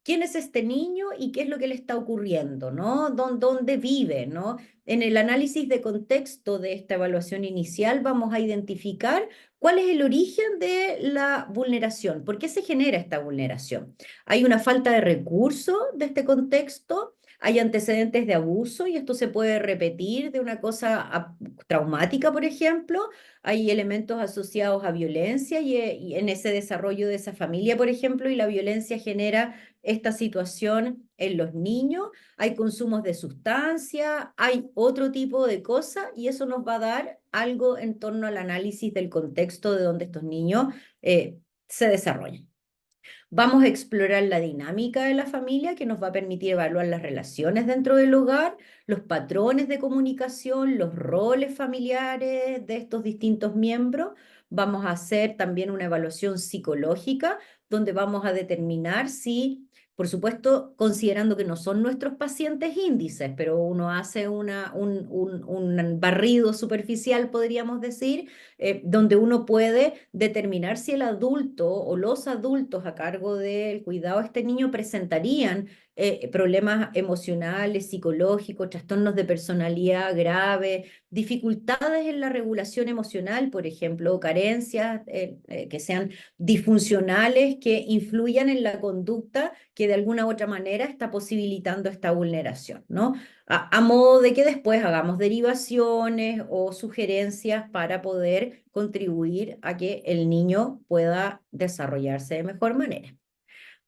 quién es este niño y qué es lo que le está ocurriendo, ¿no? ¿Dónde vive, ¿no? En el análisis de contexto de esta evaluación inicial vamos a identificar cuál es el origen de la vulneración, por qué se genera esta vulneración. Hay una falta de recurso de este contexto, hay antecedentes de abuso y esto se puede repetir de una cosa traumática, por ejemplo, hay elementos asociados a violencia y en ese desarrollo de esa familia, por ejemplo, y la violencia genera esta situación en los niños, hay consumos de sustancia, hay otro tipo de cosas y eso nos va a dar algo en torno al análisis del contexto de donde estos niños se desarrollan. Vamos a explorar la dinámica de la familia que nos va a permitir evaluar las relaciones dentro del hogar, los patrones de comunicación, los roles familiares de estos distintos miembros. Vamos a hacer también una evaluación psicológica donde vamos a determinar si, por supuesto, considerando que no son nuestros pacientes índices, pero uno hace un barrido superficial, podríamos decir, donde uno puede determinar si el adulto o los adultos a cargo del cuidado de este niño presentarían problemas emocionales, psicológicos, trastornos de personalidad grave, dificultades en la regulación emocional, por ejemplo, o carencias que sean disfuncionales, que influyan en la conducta que de alguna u otra manera está posibilitando esta vulneración, ¿no? A modo de que después hagamos derivaciones o sugerencias para poder contribuir a que el niño pueda desarrollarse de mejor manera.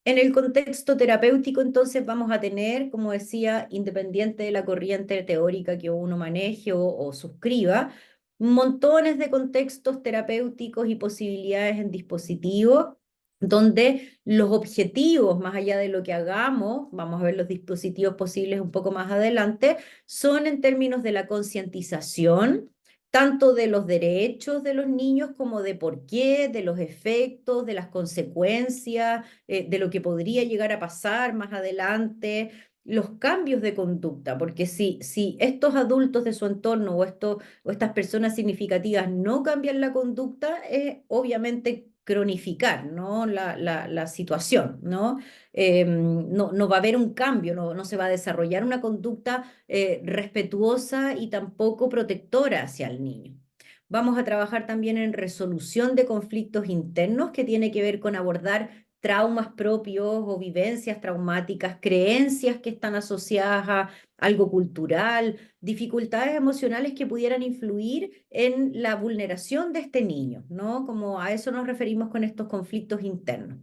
En el contexto terapéutico, entonces, vamos a tener, como decía, independiente de la corriente teórica que uno maneje o suscriba, montones de contextos terapéuticos y posibilidades en dispositivos donde los objetivos, más allá de lo que hagamos, vamos a ver los dispositivos posibles un poco más adelante, son en términos de la concientización, tanto de los derechos de los niños como de por qué, de los efectos, de las consecuencias, de lo que podría llegar a pasar más adelante, los cambios de conducta, porque si estos adultos de su entorno o estas personas significativas no cambian la conducta, obviamente cronificar, ¿no? La situación, ¿no? No va a haber un cambio, no se va a desarrollar una conducta respetuosa y tampoco protectora hacia el niño. Vamos a trabajar también en resolución de conflictos internos que tiene que ver con abordar traumas propios o vivencias traumáticas, creencias que están asociadas a algo cultural, dificultades emocionales que pudieran influir en la vulneración de este niño, ¿no? Como a eso nos referimos con estos conflictos internos.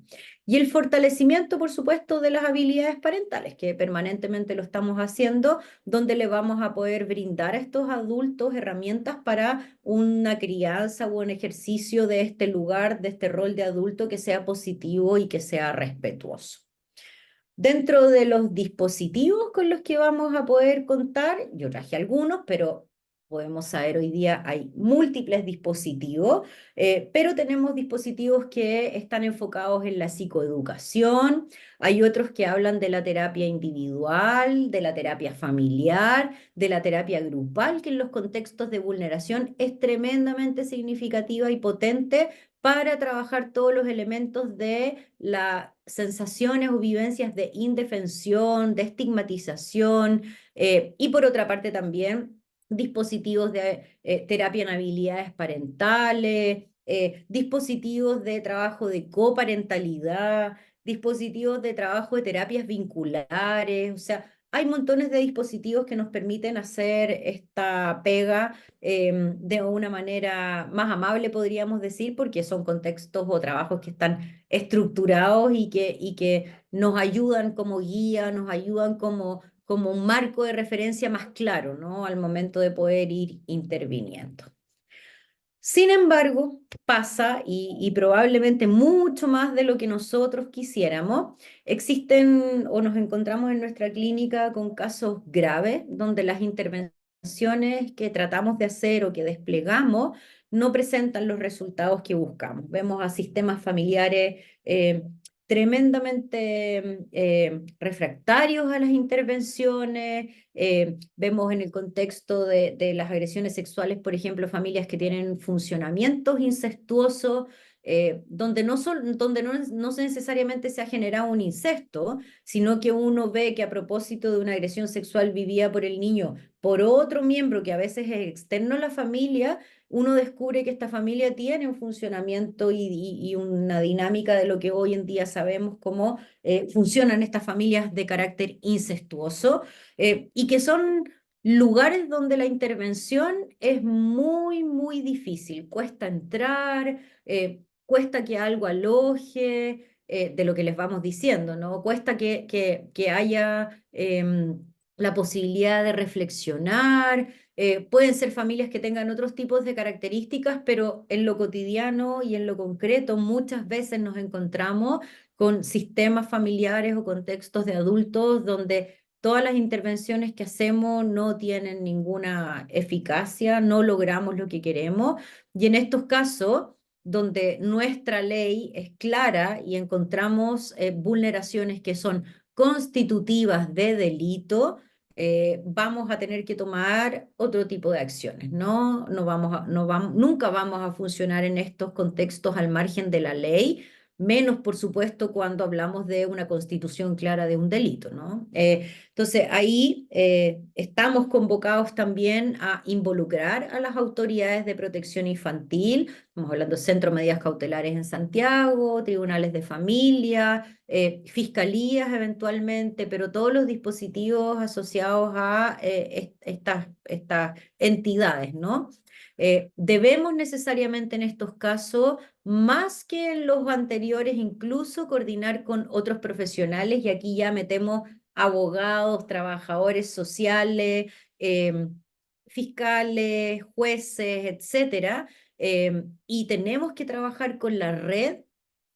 Y el fortalecimiento, por supuesto, de las habilidades parentales, que permanentemente lo estamos haciendo, donde le vamos a poder brindar a estos adultos herramientas para una crianza o un ejercicio de este lugar, de este rol de adulto que sea positivo y que sea respetuoso. Dentro de los dispositivos con los que vamos a poder contar, yo traje algunos, pero podemos saber hoy día hay múltiples dispositivos, pero tenemos dispositivos que están enfocados en la psicoeducación, hay otros que hablan de la terapia individual, de la terapia familiar, de la terapia grupal, que en los contextos de vulneración es tremendamente significativa y potente para trabajar todos los elementos de las sensaciones o vivencias de indefensión, de estigmatización, y por otra parte también dispositivos de terapia en habilidades parentales, dispositivos de trabajo de coparentalidad, dispositivos de trabajo de terapias vinculares, o sea, hay montones de dispositivos que nos permiten hacer esta pega de una manera más amable, podríamos decir, porque son contextos o trabajos que están estructurados y que nos ayudan como guía, nos ayudan como un marco de referencia más claro, ¿no? Al momento de poder ir interviniendo. Sin embargo, pasa, y probablemente mucho más de lo que nosotros quisiéramos, existen o nos encontramos en nuestra clínica con casos graves donde las intervenciones que tratamos de hacer o que desplegamos no presentan los resultados que buscamos. Vemos a sistemas familiares tremendamente refractarios a las intervenciones. Vemos en el contexto de las agresiones sexuales, por ejemplo, familias que tienen funcionamientos incestuosos, donde no necesariamente se ha generado un incesto, sino que uno ve que a propósito de una agresión sexual vivida por el niño por otro miembro que a veces es externo a la familia, uno descubre que esta familia tiene un funcionamiento y una dinámica de lo que hoy en día sabemos cómo funcionan estas familias de carácter incestuoso, y que son lugares donde la intervención es muy, muy difícil. Cuesta entrar, cuesta que algo aloje, de lo que les vamos diciendo, ¿no? Cuesta que haya la posibilidad de reflexionar. Pueden ser familias que tengan otros tipos de características, pero en lo cotidiano y en lo concreto muchas veces nos encontramos con sistemas familiares o contextos de adultos donde todas las intervenciones que hacemos no tienen ninguna eficacia, no logramos lo que queremos. Y en estos casos, donde nuestra ley es clara y encontramos vulneraciones que son constitutivas de delito, vamos a tener que tomar otro tipo de acciones, ¿no? Nunca vamos a funcionar en estos contextos al margen de la ley, menos por supuesto cuando hablamos de una constitución clara de un delito, ¿no? Entonces ahí estamos convocados también a involucrar a las autoridades de protección infantil. Estamos hablando de centros de medidas cautelares en Santiago, tribunales de familia, fiscalías eventualmente, pero todos los dispositivos asociados a estas entidades, ¿no? Debemos necesariamente en estos casos, más que en los anteriores, incluso coordinar con otros profesionales, y aquí ya metemos abogados, trabajadores sociales, fiscales, jueces, etcétera, y tenemos que trabajar con la red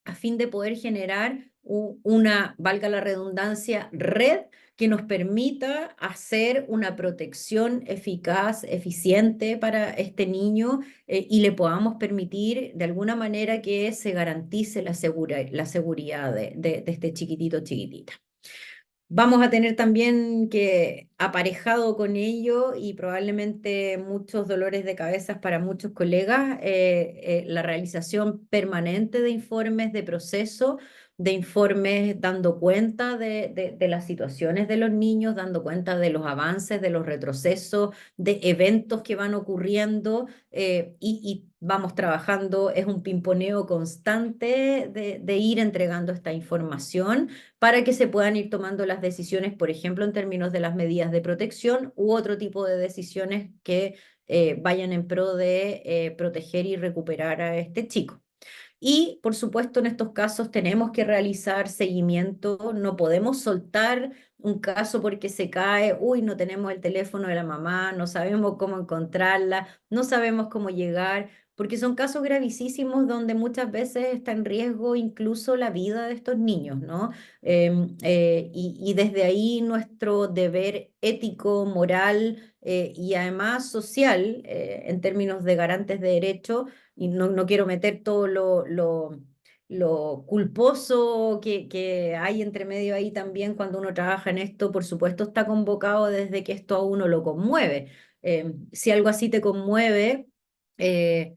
a fin de poder generar una, valga la redundancia, red que nos permita hacer una protección eficaz, eficiente para este niño y le podamos permitir de alguna manera que se garantice la seguridad de este chiquitito chiquitita. Vamos a tener también que, aparejado con ello y probablemente muchos dolores de cabezas para muchos colegas, la realización permanente de informes de proceso, de informes dando cuenta de las situaciones de los niños, dando cuenta de los avances, de los retrocesos, de eventos que van ocurriendo y vamos trabajando, es un pimponeo constante de ir entregando esta información para que se puedan ir tomando las decisiones, por ejemplo, en términos de las medidas de protección u otro tipo de decisiones que vayan en pro de proteger y recuperar a este chico. Y, por supuesto, en estos casos tenemos que realizar seguimiento, no podemos soltar un caso porque se cae, uy, no tenemos el teléfono de la mamá, no sabemos cómo encontrarla, no sabemos cómo llegar, porque son casos gravísimos donde muchas veces está en riesgo incluso la vida de estos niños, ¿no? Y desde ahí nuestro deber ético, moral y además social, en términos de garantes de derechos, y no quiero meter todo lo culposo que hay entre medio ahí también cuando uno trabaja en esto, por supuesto está convocado desde que esto a uno lo conmueve. Si algo así te conmueve, eh,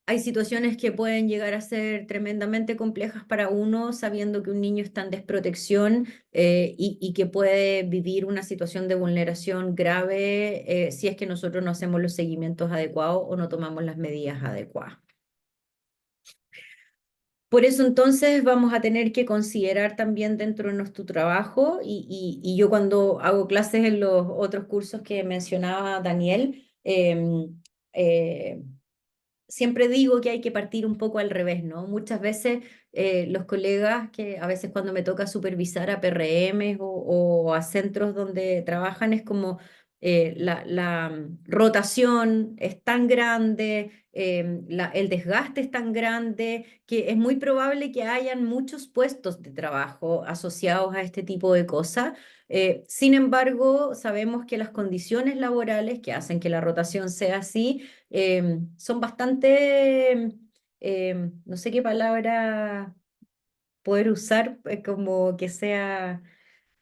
hay situaciones que pueden llegar a ser tremendamente complejas para uno, sabiendo que un niño está en desprotección y que puede vivir una situación de vulneración grave si es que nosotros no hacemos los seguimientos adecuados o no tomamos las medidas adecuadas. Por eso entonces vamos a tener que considerar también dentro de nuestro trabajo y yo cuando hago clases en los otros cursos que mencionaba Daniel, eh, siempre digo que hay que partir un poco al revés, ¿no? Muchas veces los colegas que a veces cuando me toca supervisar a PRMs o a centros donde trabajan es como la rotación es tan grande, el desgaste es tan grande que es muy probable que hayan muchos puestos de trabajo asociados a este tipo de cosas. Sin embargo, sabemos que las condiciones laborales que hacen que la rotación sea así son bastante, no sé qué palabra poder usar, como que sea,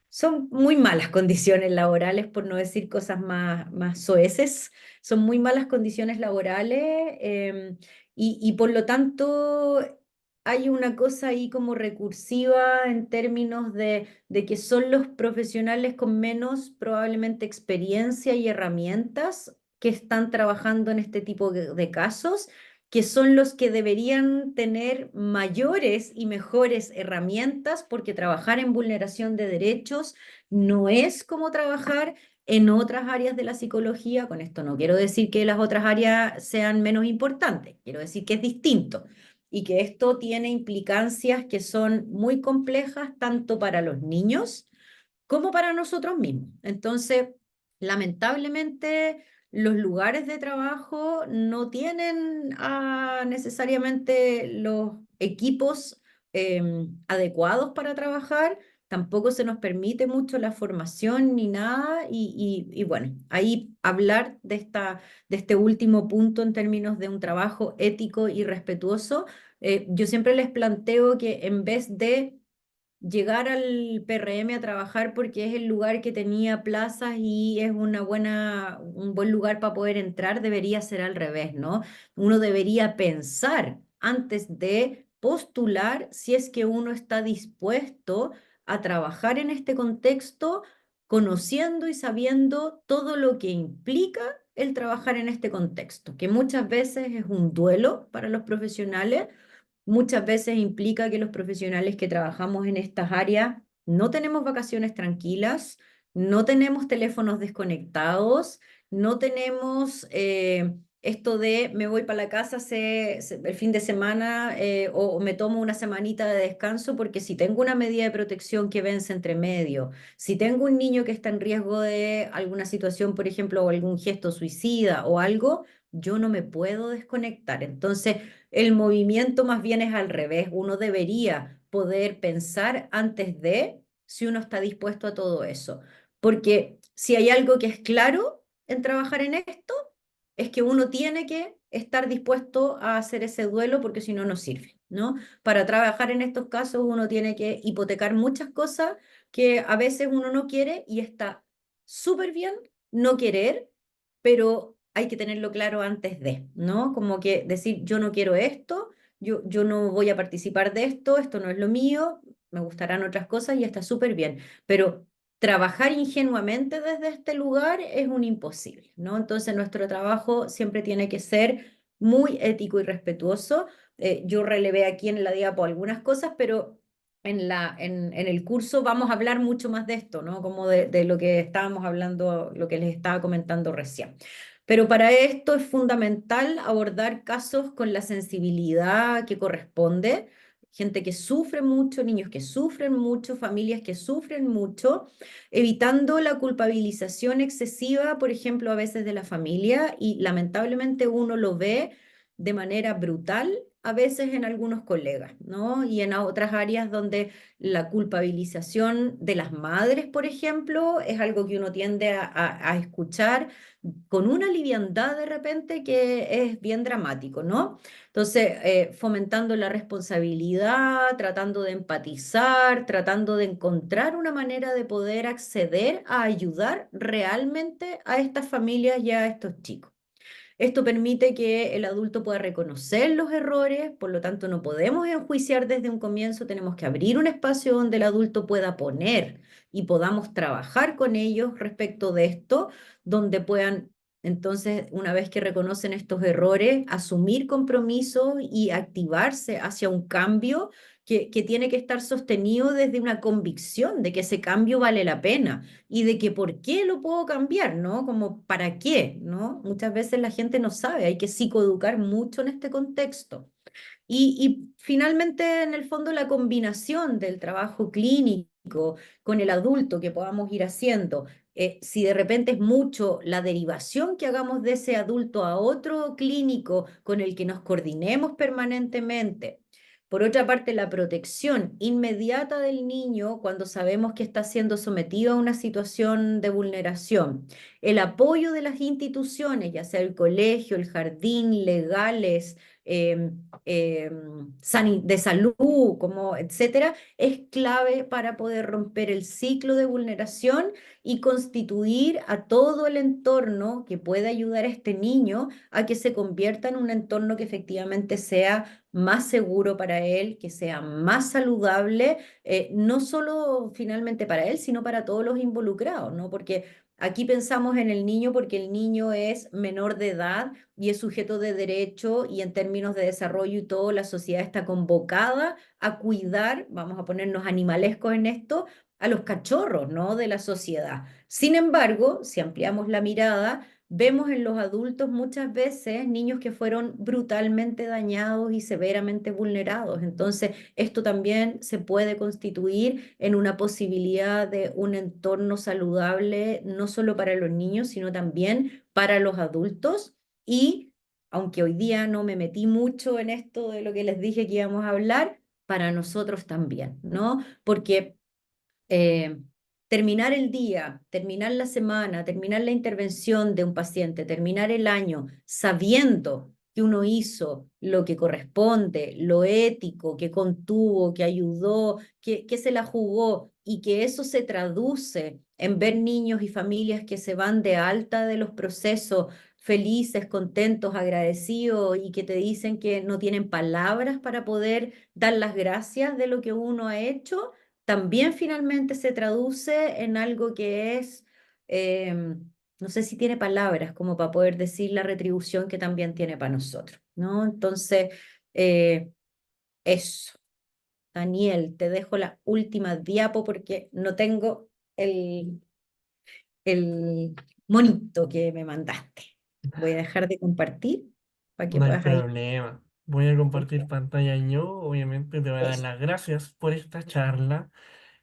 son muy malas condiciones laborales, por no decir cosas más soeces, son muy malas condiciones laborales y por lo tanto hay una cosa ahí como recursiva en términos de que son los profesionales con menos probablemente experiencia y herramientas que están trabajando en este tipo de casos, que son los que deberían tener mayores y mejores herramientas, porque trabajar en vulneración de derechos no es como trabajar en otras áreas de la psicología. Con esto no quiero decir que las otras áreas sean menos importantes, quiero decir que es distinto y que esto tiene implicancias que son muy complejas tanto para los niños como para nosotros mismos. Entonces, lamentablemente, los lugares de trabajo no tienen necesariamente los equipos adecuados para trabajar, tampoco se nos permite mucho la formación ni nada, y bueno, ahí hablar de este último punto en términos de un trabajo ético y respetuoso, yo siempre les planteo que en vez de llegar al PRM a trabajar porque es el lugar que tenía plazas y es un buen lugar para poder entrar, debería ser al revés, ¿no? Uno debería pensar antes de postular si es que uno está dispuesto a trabajar en este contexto, conociendo y sabiendo todo lo que implica el trabajar en este contexto, que muchas veces es un duelo para los profesionales. Muchas veces implica que los profesionales que trabajamos en estas áreas no tenemos vacaciones tranquilas, no tenemos teléfonos desconectados, no tenemos esto de me voy para la casa el fin de semana o me tomo una semanita de descanso porque si tengo una medida de protección que vence entre medio, si tengo un niño que está en riesgo de alguna situación, por ejemplo, o algún gesto suicida o algo, yo no me puedo desconectar. Entonces, el movimiento más bien es al revés. Uno debería poder pensar antes de si uno está dispuesto a todo eso. Porque si hay algo que es claro en trabajar en esto, es que uno tiene que estar dispuesto a hacer ese duelo porque si no, no sirve, ¿no? Para trabajar en estos casos uno tiene que hipotecar muchas cosas que a veces uno no quiere y está súper bien no querer, pero hay que tenerlo claro antes de, ¿no? Como que decir, yo no quiero esto, yo no voy a participar de esto no es lo mío, me gustarán otras cosas y está súper bien, pero trabajar ingenuamente desde este lugar es un imposible, ¿no? Entonces nuestro trabajo siempre tiene que ser muy ético y respetuoso. Yo relevé aquí en la diapo algunas cosas, pero en el curso vamos a hablar mucho más de esto, ¿no? Como de lo que estábamos hablando, lo que les estaba comentando recién. Pero para esto es fundamental abordar casos con la sensibilidad que corresponde, gente que sufre mucho, niños que sufren mucho, familias que sufren mucho, evitando la culpabilización excesiva, por ejemplo, a veces de la familia, y lamentablemente uno lo ve de manera brutal a veces en algunos colegas, ¿no? Y en otras áreas donde la culpabilización de las madres, por ejemplo, es algo que uno tiende a escuchar con una liviandad de repente que es bien dramático, ¿no? Entonces, fomentando la responsabilidad, tratando de empatizar, tratando de encontrar una manera de poder acceder a ayudar realmente a estas familias y a estos chicos. Esto permite que el adulto pueda reconocer los errores, por lo tanto no podemos enjuiciar desde un comienzo, tenemos que abrir un espacio donde el adulto pueda poner y podamos trabajar con ellos respecto de esto, donde puedan entonces, una vez que reconocen estos errores, asumir compromisos y activarse hacia un cambio que tiene que estar sostenido desde una convicción de que ese cambio vale la pena y de que por qué lo puedo cambiar, ¿no? Como para qué, ¿no? Muchas veces la gente no sabe, hay que psicoeducar mucho en este contexto. Y finalmente, en el fondo, la combinación del trabajo clínico con el adulto que podamos ir haciendo. Si de repente es mucho la derivación que hagamos de ese adulto a otro clínico con el que nos coordinemos permanentemente. Por otra parte, la protección inmediata del niño cuando sabemos que está siendo sometido a una situación de vulneración. El apoyo de las instituciones, ya sea el colegio, el jardín, legales, eh, eh, de salud, como etcétera, es clave para poder romper el ciclo de vulneración y constituir a todo el entorno que pueda ayudar a este niño a que se convierta en un entorno que efectivamente sea más seguro para él, que sea más saludable, no solo finalmente para él, sino para todos los involucrados, ¿no? Porque aquí pensamos en el niño porque el niño es menor de edad y es sujeto de derecho y en términos de desarrollo y todo, la sociedad está convocada a cuidar, vamos a ponernos animalescos en esto, a los cachorros, ¿no? De la sociedad. Sin embargo, si ampliamos la mirada, vemos en los adultos muchas veces niños que fueron brutalmente dañados y severamente vulnerados. Entonces, esto también se puede constituir en una posibilidad de un entorno saludable, no solo para los niños, sino también para los adultos. Y aunque hoy día no me metí mucho en esto de lo que les dije que íbamos a hablar, para nosotros también, ¿no? Porque eh, terminar el día, terminar la semana, terminar la intervención de un paciente, terminar el año sabiendo que uno hizo lo que corresponde, lo ético, que contuvo, que ayudó, que se la jugó y que eso se traduce en ver niños y familias que se van de alta de los procesos felices, contentos, agradecidos y que te dicen que no tienen palabras para poder dar las gracias de lo que uno ha hecho también finalmente se traduce en algo que es, no sé si tiene palabras como para poder decir la retribución que también tiene para nosotros, ¿no? Entonces, eh, eso. Daniel, te dejo la última diapo porque no tengo el monito que me mandaste. Voy a dejar de compartir para que No hay puedas ahí. problema. Voy a compartir pantalla yo. Obviamente te voy a dar Eso. las gracias por esta charla.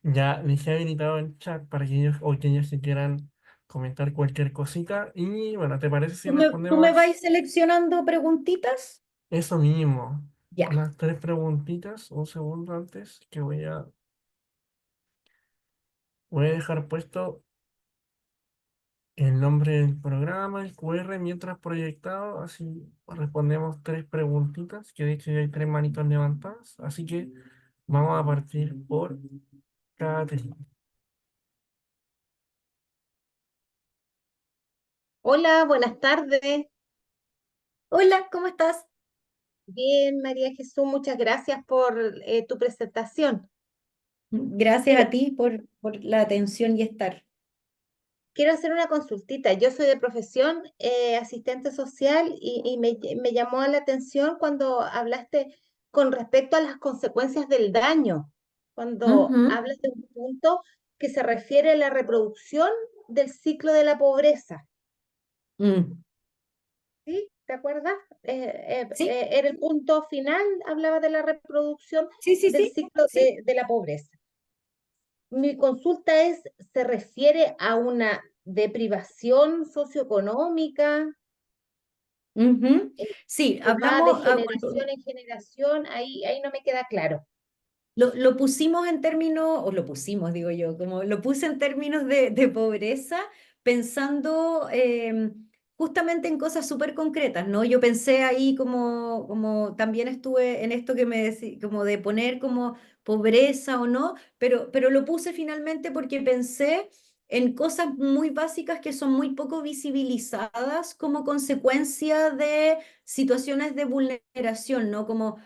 Ya les he habilitado el chat para que ellos o que ellos si quieran comentar cualquier cosita. Y bueno, ¿te parece si ¿Tú me vais respondemos seleccionando preguntitas? eso mismo? Ya. Las tres preguntitas. Un segundo antes que voy a dejar puesto el nombre del programa, el QR mientras proyectado. Así respondemos tres preguntitas, que de hecho ya hay tres manitos levantadas. Así que vamos a partir por Catherine. Hola, buenas tardes. Hola, ¿cómo estás? Bien, María Jesús, muchas gracias por tu presentación. Gracias Mira, a ti por la atención y estar. quiero hacer una consultita. Yo soy de profesión asistente social y me llamó la atención cuando hablaste con respecto a las consecuencias del daño, cuando Ujú. hablas de un punto que se refiere a la reproducción del ciclo de la pobreza. Mm. ¿Sí? ¿Te acuerdas? Sí, Era el punto final, hablaba de la reproducción sí, sí, del sí, ciclo sí. de la pobreza. Mi consulta es, ¿se refiere a una deprivación socioeconómica Ujú. Sí, que va de hablamos, generación en generación? Ahí no me queda claro. lo pusimos en términos, o lo pusimos, digo yo, como lo puse en términos de pobreza, pensando justamente en cosas súper concretas, ¿no? Yo pensé ahí como también estuve en esto que me decía, como de poner como pobreza o no, pero lo puse finalmente porque pensé en cosas muy básicas que son muy poco visibilizadas como consecuencia de situaciones de vulneración, ¿no? Como,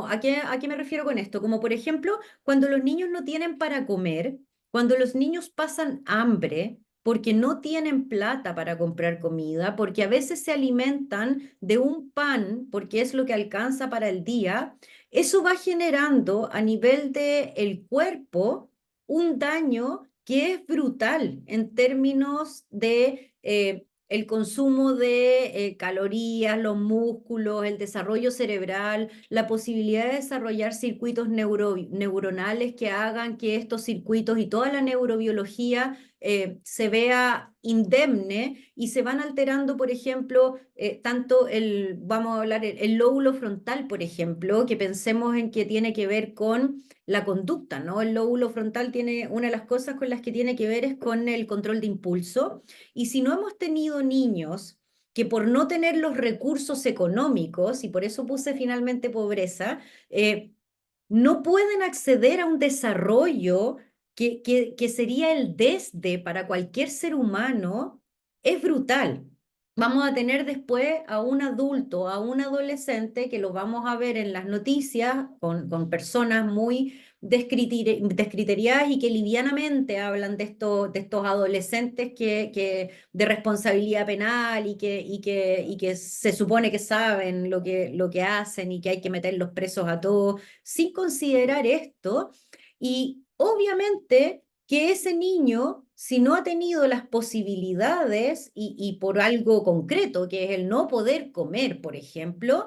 ¿a qué me refiero con esto? Como por ejemplo, cuando los niños no tienen para comer, cuando los niños pasan hambre, porque no tienen plata para comprar comida, porque a veces se alimentan de un pan, porque es lo que alcanza para el día, eso va generando a nivel de el cuerpo un daño que es brutal en términos de el consumo de calorías, los músculos, el desarrollo cerebral, la posibilidad de desarrollar circuitos neuronales que hagan que estos circuitos y toda la neurobiología se vea indemne y se van alterando, por ejemplo, tanto vamos a hablar, el lóbulo frontal, por ejemplo, que pensemos en que tiene que ver con la conducta, ¿no? El lóbulo frontal tiene, una de las cosas con las que tiene que ver es con el control de impulso. Y si no hemos tenido niños que por no tener los recursos económicos, y por eso puse finalmente pobreza, no pueden acceder a un desarrollo que sería el desde para cualquier ser humano, es brutal. Vamos a tener después a un adulto, a un adolescente, que lo vamos a ver en las noticias con personas muy descriteriadas y que livianamente hablan de estos adolescentes de responsabilidad penal y que se supone que saben lo que hacen y que hay que meterlos presos a todos sin considerar esto. Y obviamente que ese niño, si no ha tenido las posibilidades y por algo concreto, que es el no poder comer, por ejemplo,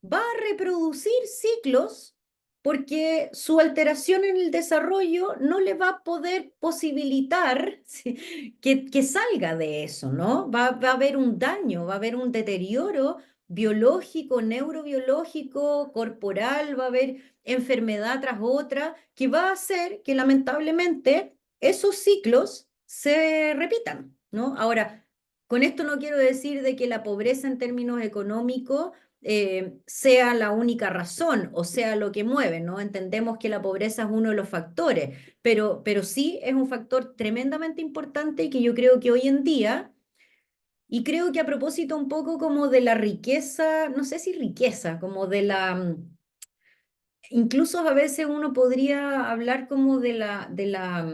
va a reproducir ciclos porque su alteración en el desarrollo no le va a poder posibilitar sí, que salga de eso, ¿no? Va a haber un daño, va a haber un deterioro biológico, neurobiológico, corporal, va a haber enfermedad tras otra, que va a hacer que lamentablemente esos ciclos se repitan, ¿no? Ahora, con esto no quiero decir de que la pobreza en términos económicos sea la única razón o sea lo que mueve, ¿no? Entendemos que la pobreza es uno de los factores, pero sí es un factor tremendamente importante y que yo creo que hoy en día, y creo que a propósito un poco como de la riqueza, no sé si riqueza, como de incluso a veces uno podría hablar como de la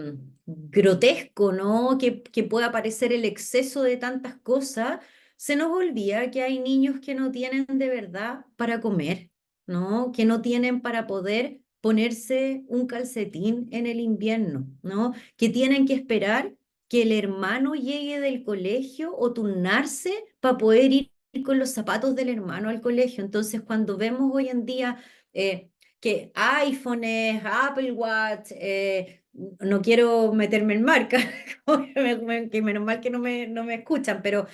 grotesco, ¿no? Que pueda parecer el exceso de tantas cosas. Se nos olvida que hay niños que no tienen de verdad para comer, ¿no? Que no tienen para poder ponerse un calcetín en el invierno, ¿no? Que tienen que esperar que el hermano llegue del colegio o turnarse para poder ir con los zapatos del hermano al colegio. Entonces, cuando vemos hoy en día que iPhones, Apple Watch, no quiero meterme en marca, que menos mal que no me escuchan, pero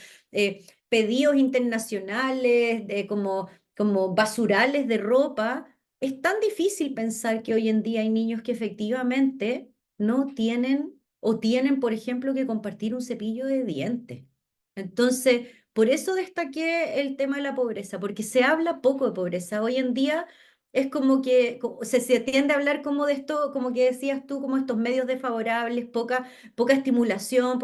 pedidos internacionales como basurales de ropa, es tan difícil pensar que hoy en día hay niños que efectivamente no tienen o tienen, por ejemplo, que compartir un cepillo de dientes. Entonces, por eso destaqué el tema de la pobreza, porque se habla poco de pobreza. Hoy en día es como que se tiende a hablar como de esto, como que decías tú, como estos medios desfavorables, poca estimulación,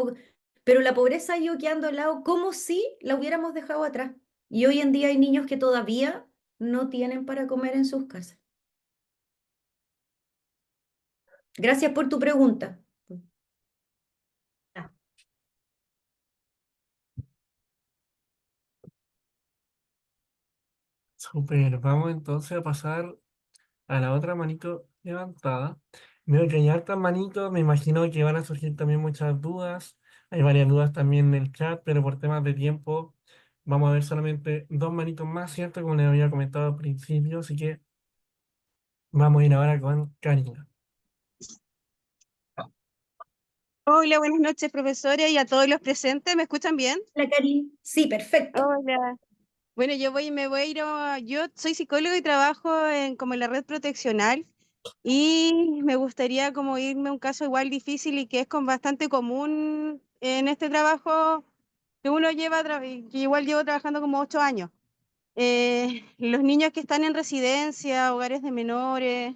pero la pobreza ha ido quedando al lado como si la hubiéramos dejado atrás. Y hoy en día hay niños que todavía no tienen para comer en sus casas. Gracias por tu pregunta. Ah, Súper, vamos entonces a pasar a la otra manito levantada. Veo que hay hartas manitos, me imagino que van a surgir también muchas dudas. Hay varias dudas también en el chat, pero por temas de tiempo vamos a ver solamente dos manitos más, ¿cierto? Como les había comentado al principio, así que vamos a ir ahora con Karina. Hola, buenas noches, profesora, y a todos los presentes. ¿Me escuchan bien? Hola, Cari. Sí, perfecto. Hola. Bueno, me voy a ir yo soy psicóloga y trabajo como en la red proteccional y me gustaría como irme a un caso igual difícil y que es bastante común en este trabajo que uno que igual llevo trabajando como 8 años. Los niños que están en residencia, hogares de menores.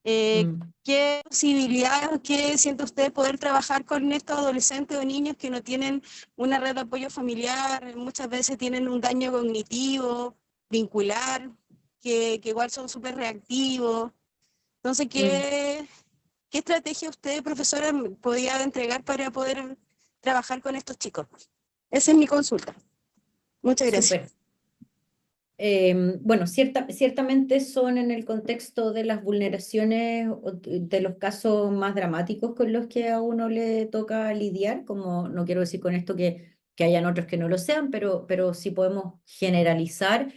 Mm, ¿Qué posibilidades, qué siente usted poder trabajar con estos adolescentes o niños que no tienen una red de apoyo familiar? Muchas veces tienen un daño cognitivo, vincular, que igual son súper reactivos. Entonces, mm, ¿qué estrategia usted, profesora, me podría entregar para poder trabajar con estos chicos? Esa es mi consulta. Muchas gracias. súper. Bueno, ciertamente son en el contexto de las vulneraciones o de los casos más dramáticos con los que a uno le toca lidiar, como no quiero decir con esto que hayan otros que no lo sean, pero sí podemos generalizar.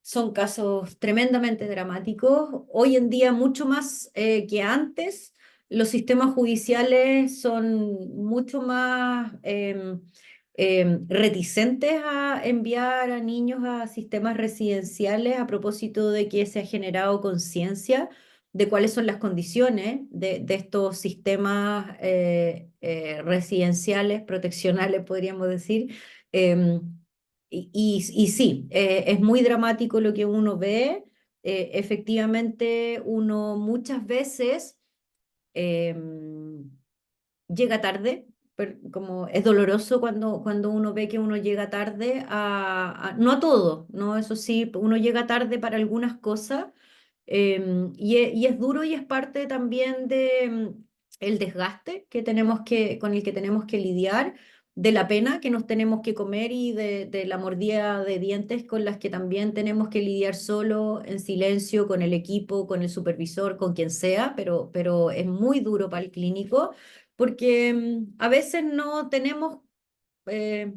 Son casos tremendamente dramáticos. Hoy en día, mucho más que antes, los sistemas judiciales son mucho más reticentes a enviar a niños a sistemas residenciales a propósito de que se ha generado conciencia de cuáles son las condiciones de estos sistemas residenciales, proteccionales, podríamos decir. Y sí, es muy dramático lo que uno ve. Efectivamente, uno muchas veces llega tarde, como es doloroso cuando uno ve que uno llega tarde no a todo, ¿no? Eso sí, uno llega tarde para algunas cosas y es duro y es parte también de el desgaste con el que tenemos que lidiar, de la pena que nos tenemos que comer y de la mordida de dientes con las que también tenemos que lidiar solo, en silencio, con el equipo, con el supervisor, con quien sea, pero es muy duro para el clínico porque a veces eh,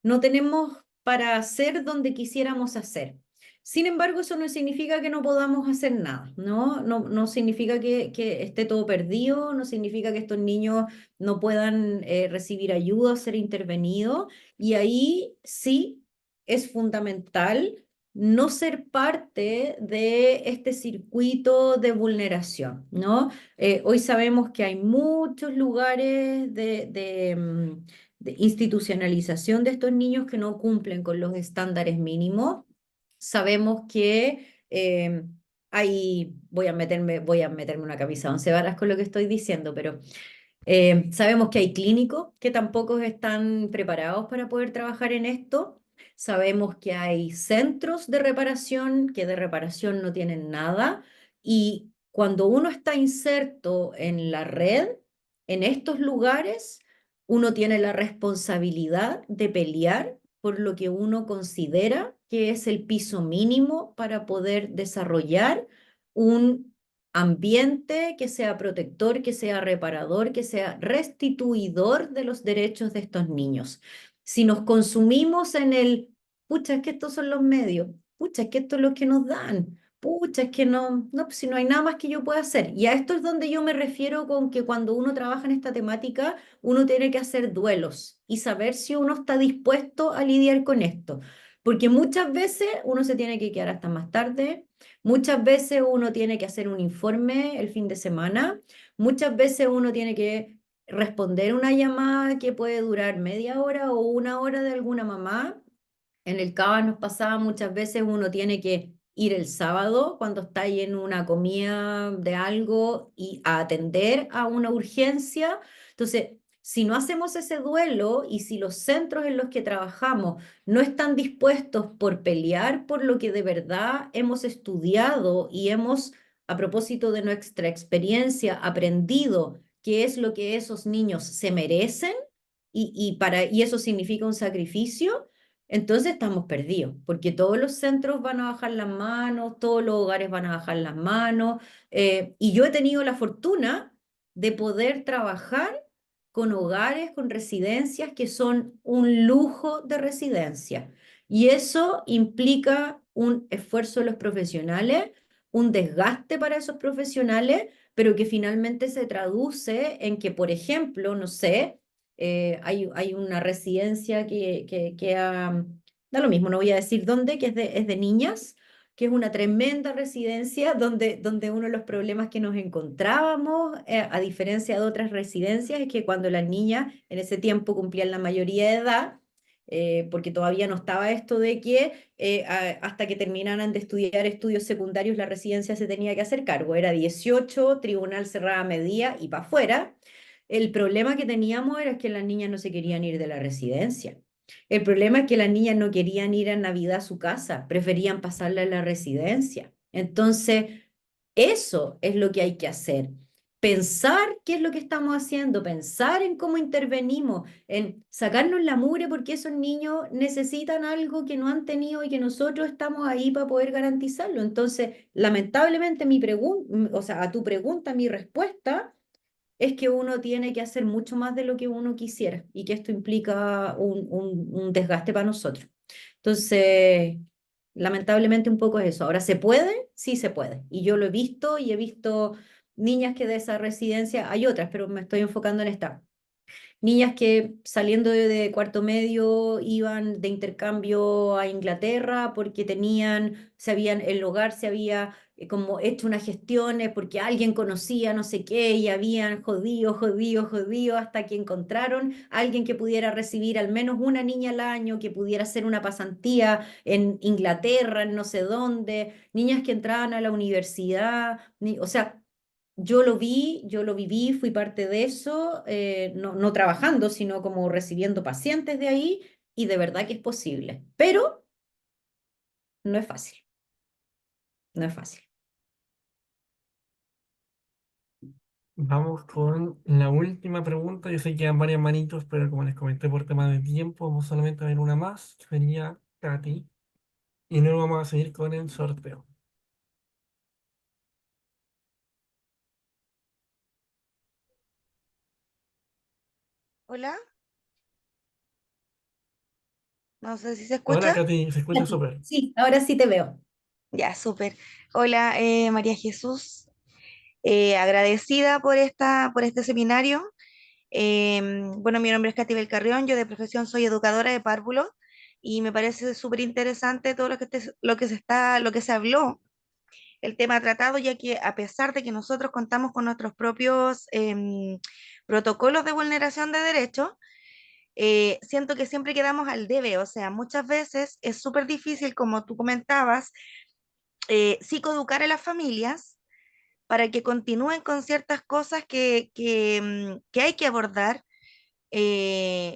no tenemos para hacer donde quisiéramos hacer. Sin embargo, eso no significa que no podamos hacer nada, ¿no? No significa que esté todo perdido, no significa que estos niños no puedan recibir ayuda, ser intervenidos, y ahí sí es fundamental no ser parte de este circuito de vulneración, ¿no? Hoy sabemos que hay muchos lugares de institucionalización de estos niños que no cumplen con los estándares mínimos. Sabemos que voy a meterme una camisa de once varas con lo que estoy diciendo, pero sabemos que hay clínicos que tampoco están preparados para poder trabajar en esto. Sabemos que hay centros de reparación que de reparación no tienen nada. Y cuando uno está inserto en la red, en estos lugares, uno tiene la responsabilidad de pelear por lo que uno considera que es el piso mínimo para poder desarrollar un ambiente que sea protector, que sea reparador, que sea restituidor de los derechos de estos niños. Si nos consumimos en el, pucha, es que estos son los medios, pucha, es que esto es lo que nos dan, pucha, es que no, pues si no hay nada más que yo pueda hacer. Y a esto es donde yo me refiero con que cuando uno trabaja en esta temática, uno tiene que hacer duelos y saber si uno está dispuesto a lidiar con esto. Porque muchas veces uno se tiene que quedar hasta más tarde, muchas veces uno tiene que hacer un informe el fin de semana, muchas veces uno tiene que responder una llamada que puede durar media hora o una hora de alguna mamá. En el CABA nos pasaba muchas veces uno tiene que ir el sábado cuando está ahí en una comida de algo y a atender a una urgencia. Entonces, si no hacemos ese duelo y si los centros en los que trabajamos no están dispuestos por pelear por lo que de verdad hemos estudiado y hemos, a propósito de nuestra experiencia, aprendido qué es lo que esos niños se merecen y eso significa un sacrificio, entonces estamos perdidos, porque todos los centros van a bajar las manos, todos los hogares van a bajar las manos, y yo he tenido la fortuna de poder trabajar con hogares, con residencias que son un lujo de residencia. Y eso implica un esfuerzo de los profesionales, un desgaste para esos profesionales, pero que finalmente se traduce en que, por ejemplo, no sé, hay una residencia da lo mismo, no voy a decir dónde, que es de niñas, que es una tremenda residencia donde uno de los problemas que nos encontrábamos, a diferencia de otras residencias, es que cuando las niñas en ese tiempo cumplían la mayoría de edad, porque todavía no estaba esto de que hasta que terminaran de estudiar estudios secundarios la residencia se tenía que hacer cargo, era 18, tribunal cerrada medía y para afuera. El problema que teníamos era que las niñas no se querían ir de la residencia. El problema es que las niñas no querían ir a Navidad a su casa, preferían pasarla en la residencia. Entonces, eso es lo que hay que hacer. Pensar qué es lo que estamos haciendo, pensar en cómo intervenimos, en sacarnos la mugre porque esos niños necesitan algo que no han tenido y que nosotros estamos ahí para poder garantizarlo. Entonces, lamentablemente, o sea, a tu pregunta, mi respuesta es que uno tiene que hacer mucho más de lo que uno quisiera y que esto implica un desgaste para nosotros. Entonces, lamentablemente un poco es eso. Ahora, ¿se puede? Sí se puede. Y yo lo he visto y he visto niñas que de esa residencia, hay otras, pero me estoy enfocando en esta. Niñas que saliendo de cuarto medio iban de intercambio a Inglaterra porque el hogar se había como hecho unas gestiones porque alguien conocía no sé qué y habían jodido, jodido, jodido hasta que encontraron a alguien que pudiera recibir al menos una niña al año, que pudiera hacer una pasantía en Inglaterra, en no sé dónde, niñas que entraban a la universidad, o sea, yo lo vi, yo lo viví, fui parte de eso, no trabajando, sino como recibiendo pacientes de ahí, y de verdad que es posible. Pero no es fácil, no es fácil. Vamos con la última pregunta. Yo sé que quedan varias manitos, pero como les comenté por tema de tiempo, vamos solamente a ver una más. Sería Katy. Y luego vamos a seguir con el sorteo. Hola, no sé si se Hola escucha. Katy, se escucha súper. Sí, ahora sí te veo. Ya, súper. Hola, María Jesús. Agradecida por este seminario. Bueno, mi nombre es Katy Belcarrión, yo de profesión soy educadora de párvulos y me parece súper interesante todo lo que se habló, el tema tratado, ya que a pesar de que nosotros contamos con nuestros propios protocolos de vulneración de derechos, siento que siempre quedamos al debe, o sea, muchas veces es súper difícil, como tú comentabas, psicoeducar a las familias para que continúen con ciertas cosas que hay que abordar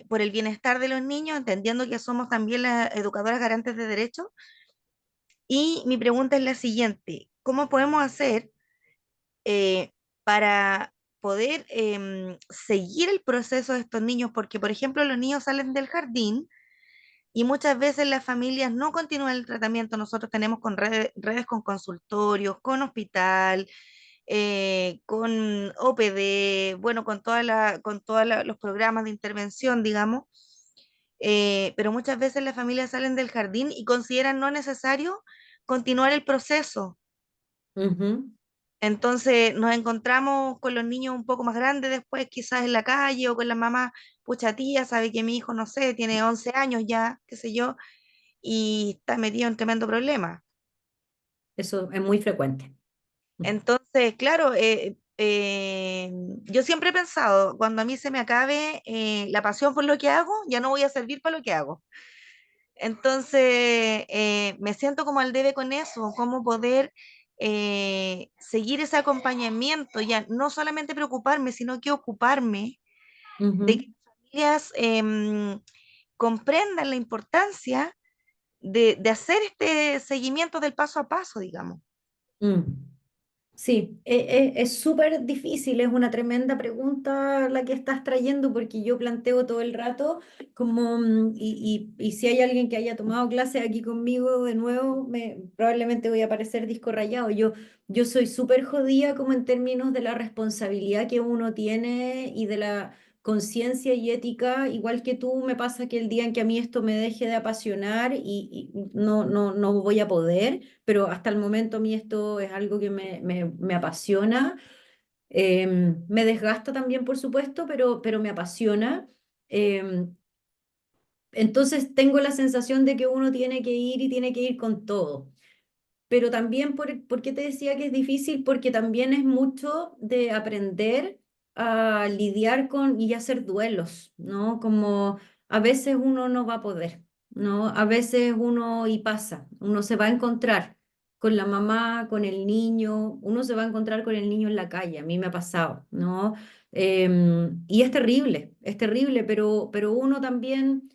por el bienestar de los niños, entendiendo que somos también las educadoras garantes de derechos. Y mi pregunta es la siguiente, ¿cómo podemos hacer eh, para poder seguir el proceso de estos niños? Porque, por ejemplo, los niños salen del jardín y muchas veces las familias no continúan el tratamiento. Nosotros tenemos redes con consultorios, con hospital, con OPD, bueno, con todos los programas de intervención, digamos, pero muchas veces las familias salen del jardín y consideran no necesario continuar el proceso. Ujú. Entonces nos encontramos con los niños un poco más grandes después, quizás en la calle o con la mamá, pucha tía, sabe que mi hijo, no sé, tiene 11 años ya, qué sé yo, y está metido en tremendo problema. Eso es muy frecuente. Entonces, claro, yo siempre he pensado, cuando a mí se me acabe la pasión por lo que hago, ya no voy a servir para lo que hago. Entonces, me siento como al debe con eso, cómo poder seguir ese acompañamiento, ya no solamente preocuparme, sino que ocuparme de que Ujú. las familias comprendan la importancia de hacer este seguimiento del paso a paso, digamos. Mm. Sí, es súper difícil, es una tremenda pregunta la que estás trayendo porque yo planteo todo el rato como, y si hay alguien que haya tomado clases aquí conmigo de nuevo, probablemente voy a parecer disco rayado. Yo soy súper jodida como en términos de la responsabilidad que uno tiene y de la conciencia y ética, igual que tú, me pasa que el día en que a mí esto me deje de apasionar y no voy a poder, pero hasta el momento a mí esto es algo que me apasiona. Me desgasta también, por supuesto, pero me apasiona. Em, entonces tengo la sensación de que uno tiene que ir y tiene que ir con todo. Pero también, ¿por qué te decía que es difícil? Porque también es mucho de aprender a lidiar con y hacer duelos, ¿no? Como a veces uno no va a poder, ¿no? A veces uno y pasa, uno se va a encontrar con la mamá, con el niño, uno se va a encontrar con el niño en la calle, a mí me ha pasado, ¿no? Y es terrible, pero uno también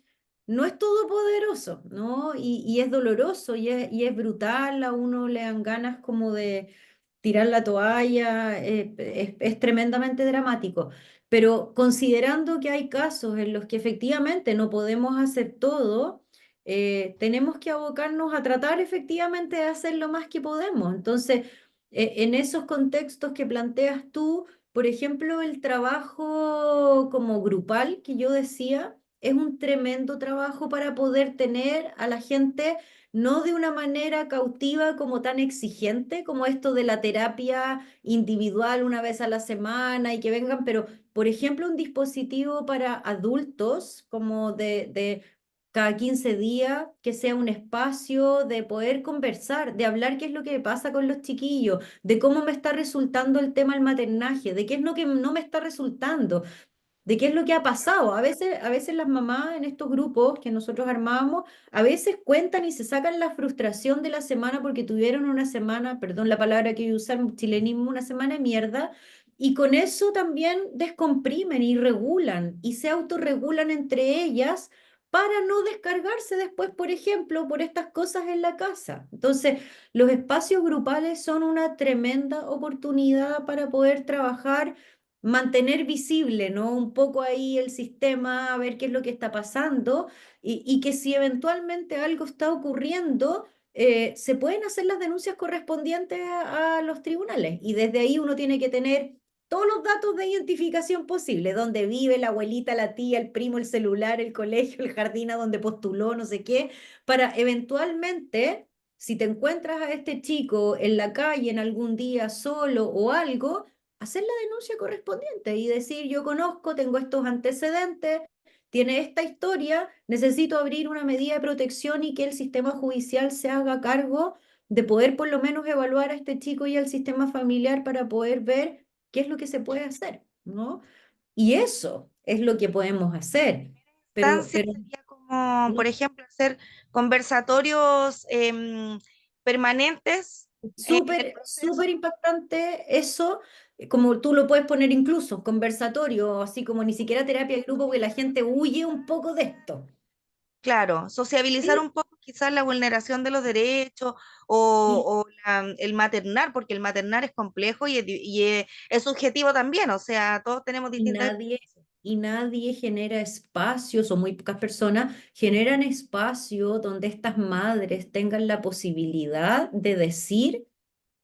no es todopoderoso, ¿no? Y es doloroso y es brutal, a uno le dan ganas como de tirar la toalla, es tremendamente dramático. Pero considerando que hay casos en los que efectivamente no podemos hacer todo, tenemos que abocarnos a tratar efectivamente de hacer lo más que podemos. Entonces, en esos contextos que planteas tú, por ejemplo, el trabajo como grupal que yo decía, es un tremendo trabajo para poder tener a la gente no de una manera cautiva como tan exigente como esto de la terapia individual una vez a la semana y que vengan, pero por ejemplo un dispositivo para adultos como de cada 15 días, que sea un espacio de poder conversar, de hablar qué es lo que pasa con los chiquillos, de cómo me está resultando el tema del maternaje, de qué es lo que no me está resultando, de qué es lo que ha pasado. A veces las mamás en estos grupos que nosotros armábamos, a veces cuentan y se sacan la frustración de la semana porque tuvieron una semana, perdón la palabra que voy a usar, chilenismo, una semana de mierda, y con eso también descomprimen y regulan y se autorregulan entre ellas para no descargarse después, por ejemplo, por estas cosas en la casa. Entonces, los espacios grupales son una tremenda oportunidad para poder trabajar, mantener visible, ¿no? Un poco ahí el sistema, a ver qué es lo que está pasando y que si eventualmente algo está ocurriendo, se pueden hacer las denuncias correspondientes a los tribunales y desde ahí uno tiene que tener todos los datos de identificación posible, dónde vive la abuelita, la tía, el primo, el celular, el colegio, el jardín a donde postuló, no sé qué, para eventualmente, si te encuentras a este chico en la calle en algún día solo o algo, hacer la denuncia correspondiente y decir, yo conozco, tengo estos antecedentes, tiene esta historia, necesito abrir una medida de protección y que el sistema judicial se haga cargo de poder por lo menos evaluar a este chico y al sistema familiar para poder ver qué es lo que se puede hacer, ¿no? Y eso es lo que podemos hacer. Instancia Pero sería como, ¿no? por ejemplo, hacer conversatorios permanentes en el Súper proceso. impactante eso, como tú lo puedes poner incluso, conversatorio, así como ni siquiera terapia de grupo, porque la gente huye un poco de esto. Claro, sociabilizar Sí, un poco quizás la vulneración de los derechos y, el maternar, porque el maternar es complejo es subjetivo también, o sea, todos tenemos y distintas nadie, y nadie genera espacios, o muy pocas personas generan espacio donde estas madres tengan la posibilidad de decir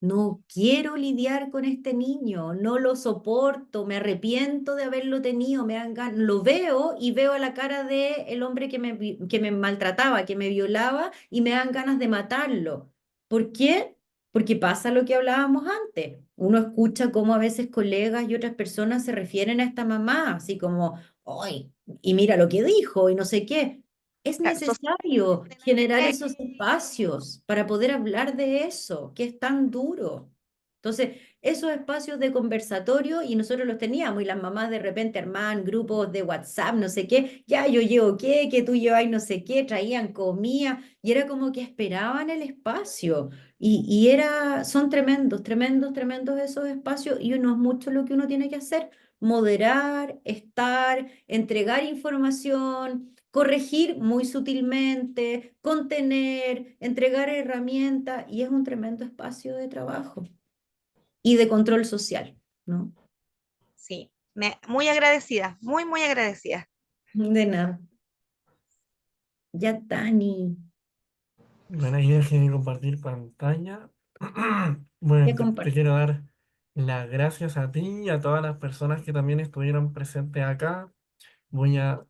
no quiero lidiar con este niño, no lo soporto, me arrepiento de haberlo tenido, lo veo y veo a la cara de el hombre que me maltrataba, que me violaba y me dan ganas de matarlo. ¿Por qué? Porque pasa lo que hablábamos antes. Uno escucha cómo a veces colegas y otras personas se refieren a esta mamá, así como, ¡ay! Y mira lo que dijo y no sé qué. Es Claro, necesario generar esos espacios para poder hablar de eso, que es tan duro. Entonces, esos espacios de conversatorio, y nosotros los teníamos, y las mamás de repente armaban grupos de WhatsApp, no sé qué, ya yo llevo qué, que tú lleváis no sé qué, traían comida, y era como que esperaban el espacio. Son tremendos, tremendos, tremendos esos espacios, y uno es mucho lo que uno tiene que hacer, moderar, estar, entregar información, corregir muy sutilmente, contener, entregar herramientas, y es un tremendo espacio de trabajo y de control social, ¿no? Sí, muy agradecida, muy, muy agradecida. De nada. Ya, Tani, Bueno, ahí dejé de compartir pantalla. Bueno, ya te compartí. quiero dar las gracias a ti y a todas las personas que también estuvieron presentes acá. Voy a